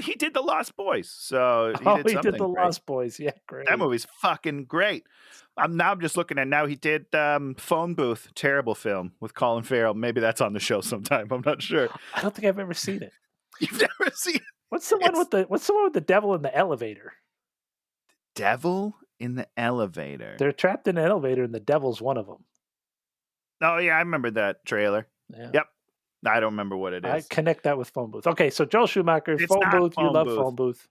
He did The Lost Boys. So he did The Lost Boys. Yeah, great. That movie's fucking great. I'm just looking at now. He did Phone Booth, terrible film with Colin Farrell. Maybe that's on the show sometime. I'm not sure. I don't think I've ever seen it. You've never seen it? What's the one with the devil in the elevator? Devil in the elevator. They're trapped in an elevator, and the devil's one of them. Oh yeah, I remember that trailer. Yeah. Yep. I don't remember what it is. I connect that with Phone Booth. Okay, so Joel Schumacher, Phone Booth. You love Phone Booth.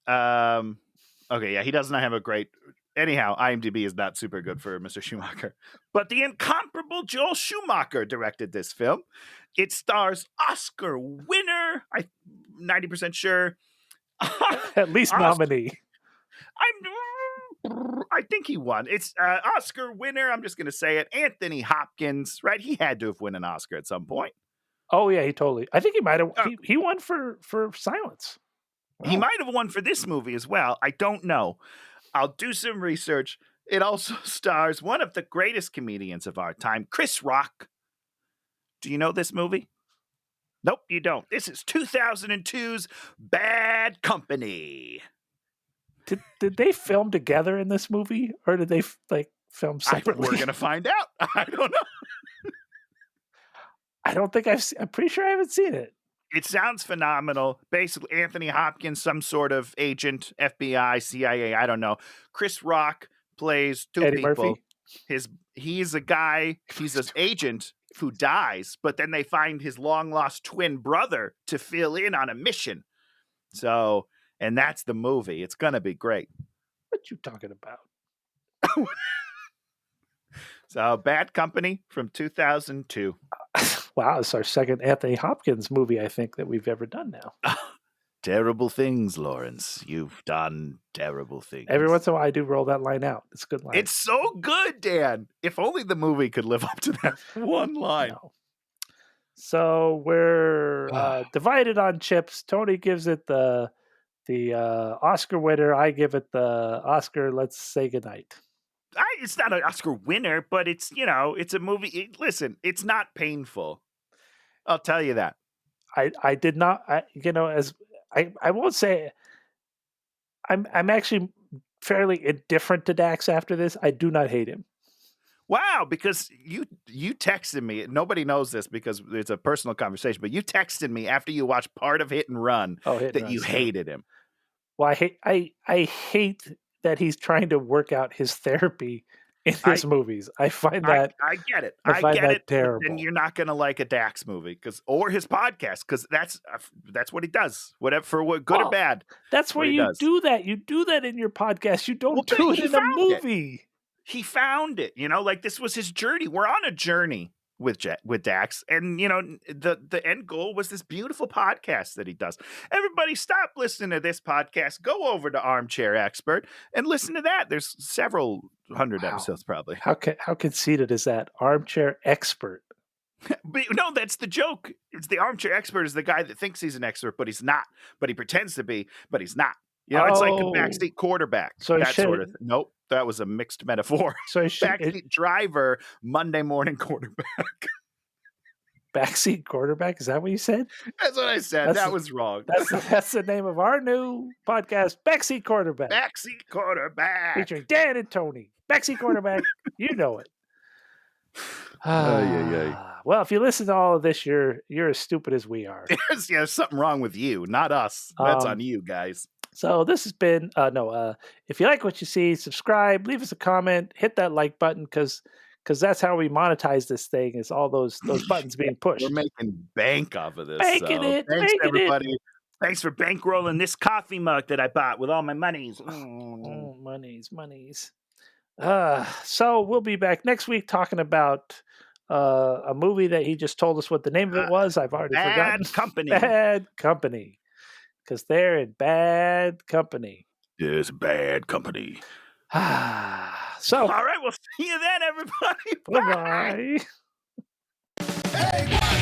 Okay, yeah, he does not have a great. Anyhow, IMDb is not super good for Mr. Schumacher. But the incomparable Joel Schumacher directed this film. It stars Oscar winner, I'm 90% sure. At least nominee. I think he won. It's Oscar winner. I'm just going to say it. Anthony Hopkins, right? He had to have won an Oscar at some point. Oh yeah, he totally. I think he might have. He won for Silence. Wow. He might have won for this movie as well. I don't know. I'll do some research. It also stars one of the greatest comedians of our time, Chris Rock. Do you know this movie? Nope, you don't. This is 2002's Bad Company. Did they film together in this movie, or did they film separately? We're gonna find out. I don't know. I don't think I'm pretty sure I haven't seen it. It sounds phenomenal. Basically, Anthony Hopkins, some sort of agent, FBI, CIA, I don't know. Chris Rock plays Eddie people. Murphy? He's a guy, he's an agent who dies, but then they find his long-lost twin brother to fill in on a mission. So, and that's the movie. It's going to be great. What you talking about? So, Bad Company from 2002. Wow, it's our second Anthony Hopkins movie, I think, that we've ever done now. Terrible things, Lawrence. You've done terrible things. Every once in a while, I do roll that line out. It's a good line. It's so good, Dan. If only the movie could live up to that one line. No. So we're divided on chips. Tony gives it the Oscar winner. I give it the Oscar. Let's say goodnight. It's not an Oscar winner, but it's it's a movie. Listen, it's not painful. I'll tell you that. I did not. As I won't say. I'm actually fairly indifferent to Dax after this. I do not hate him. Wow, because you texted me. Nobody knows this because it's a personal conversation, but you texted me after you watched part of Hit and Run that you hated him. Well, I hate that he's trying to work out his therapy in his movies. I find that I get it. I find that terrible. And you're not going to like a Dax movie or his podcast because that's what he does. Whatever for what good or bad. That's where you do that. You do that in your podcast. You don't do it in a movie. He found it. Like this was his journey. We're on a journey with Dax, and the end goal was this beautiful podcast that he does. Everybody stop listening to this podcast, go over to Armchair Expert and listen to that. There's several hundred episodes probably. How conceited is that? Armchair Expert. But no, that's the joke. It's the Armchair Expert is the guy that thinks he's an expert, but he's not, but he pretends to be, but he's not. It's like a backseat quarterback. So that sort of thing. Nope, that was a mixed metaphor. So backseat driver, Monday morning quarterback. Backseat quarterback? Is that what you said? That's what I said. That was wrong. That's the name of our new podcast, Backseat Quarterback. Backseat Quarterback. Featuring Dan and Tony. Backseat Quarterback. You know it. Well, if you listen to all of this, you're as stupid as we are. There's something wrong with you, not us. That's on you guys. So this has been if you like what you see, subscribe, leave us a comment, hit that like button because that's how we monetize this thing is all those buttons being pushed. We're making bank off of this. Thanks everybody. Thanks for bankrolling this coffee mug that I bought with all my monies. Monies. So we'll be back next week talking about a movie that he just told us what the name of it was. I've already forgotten. Bad Company. Because they're in bad company. Yes, bad company. So, all right, we'll see you then, everybody. Bye-bye. Hey,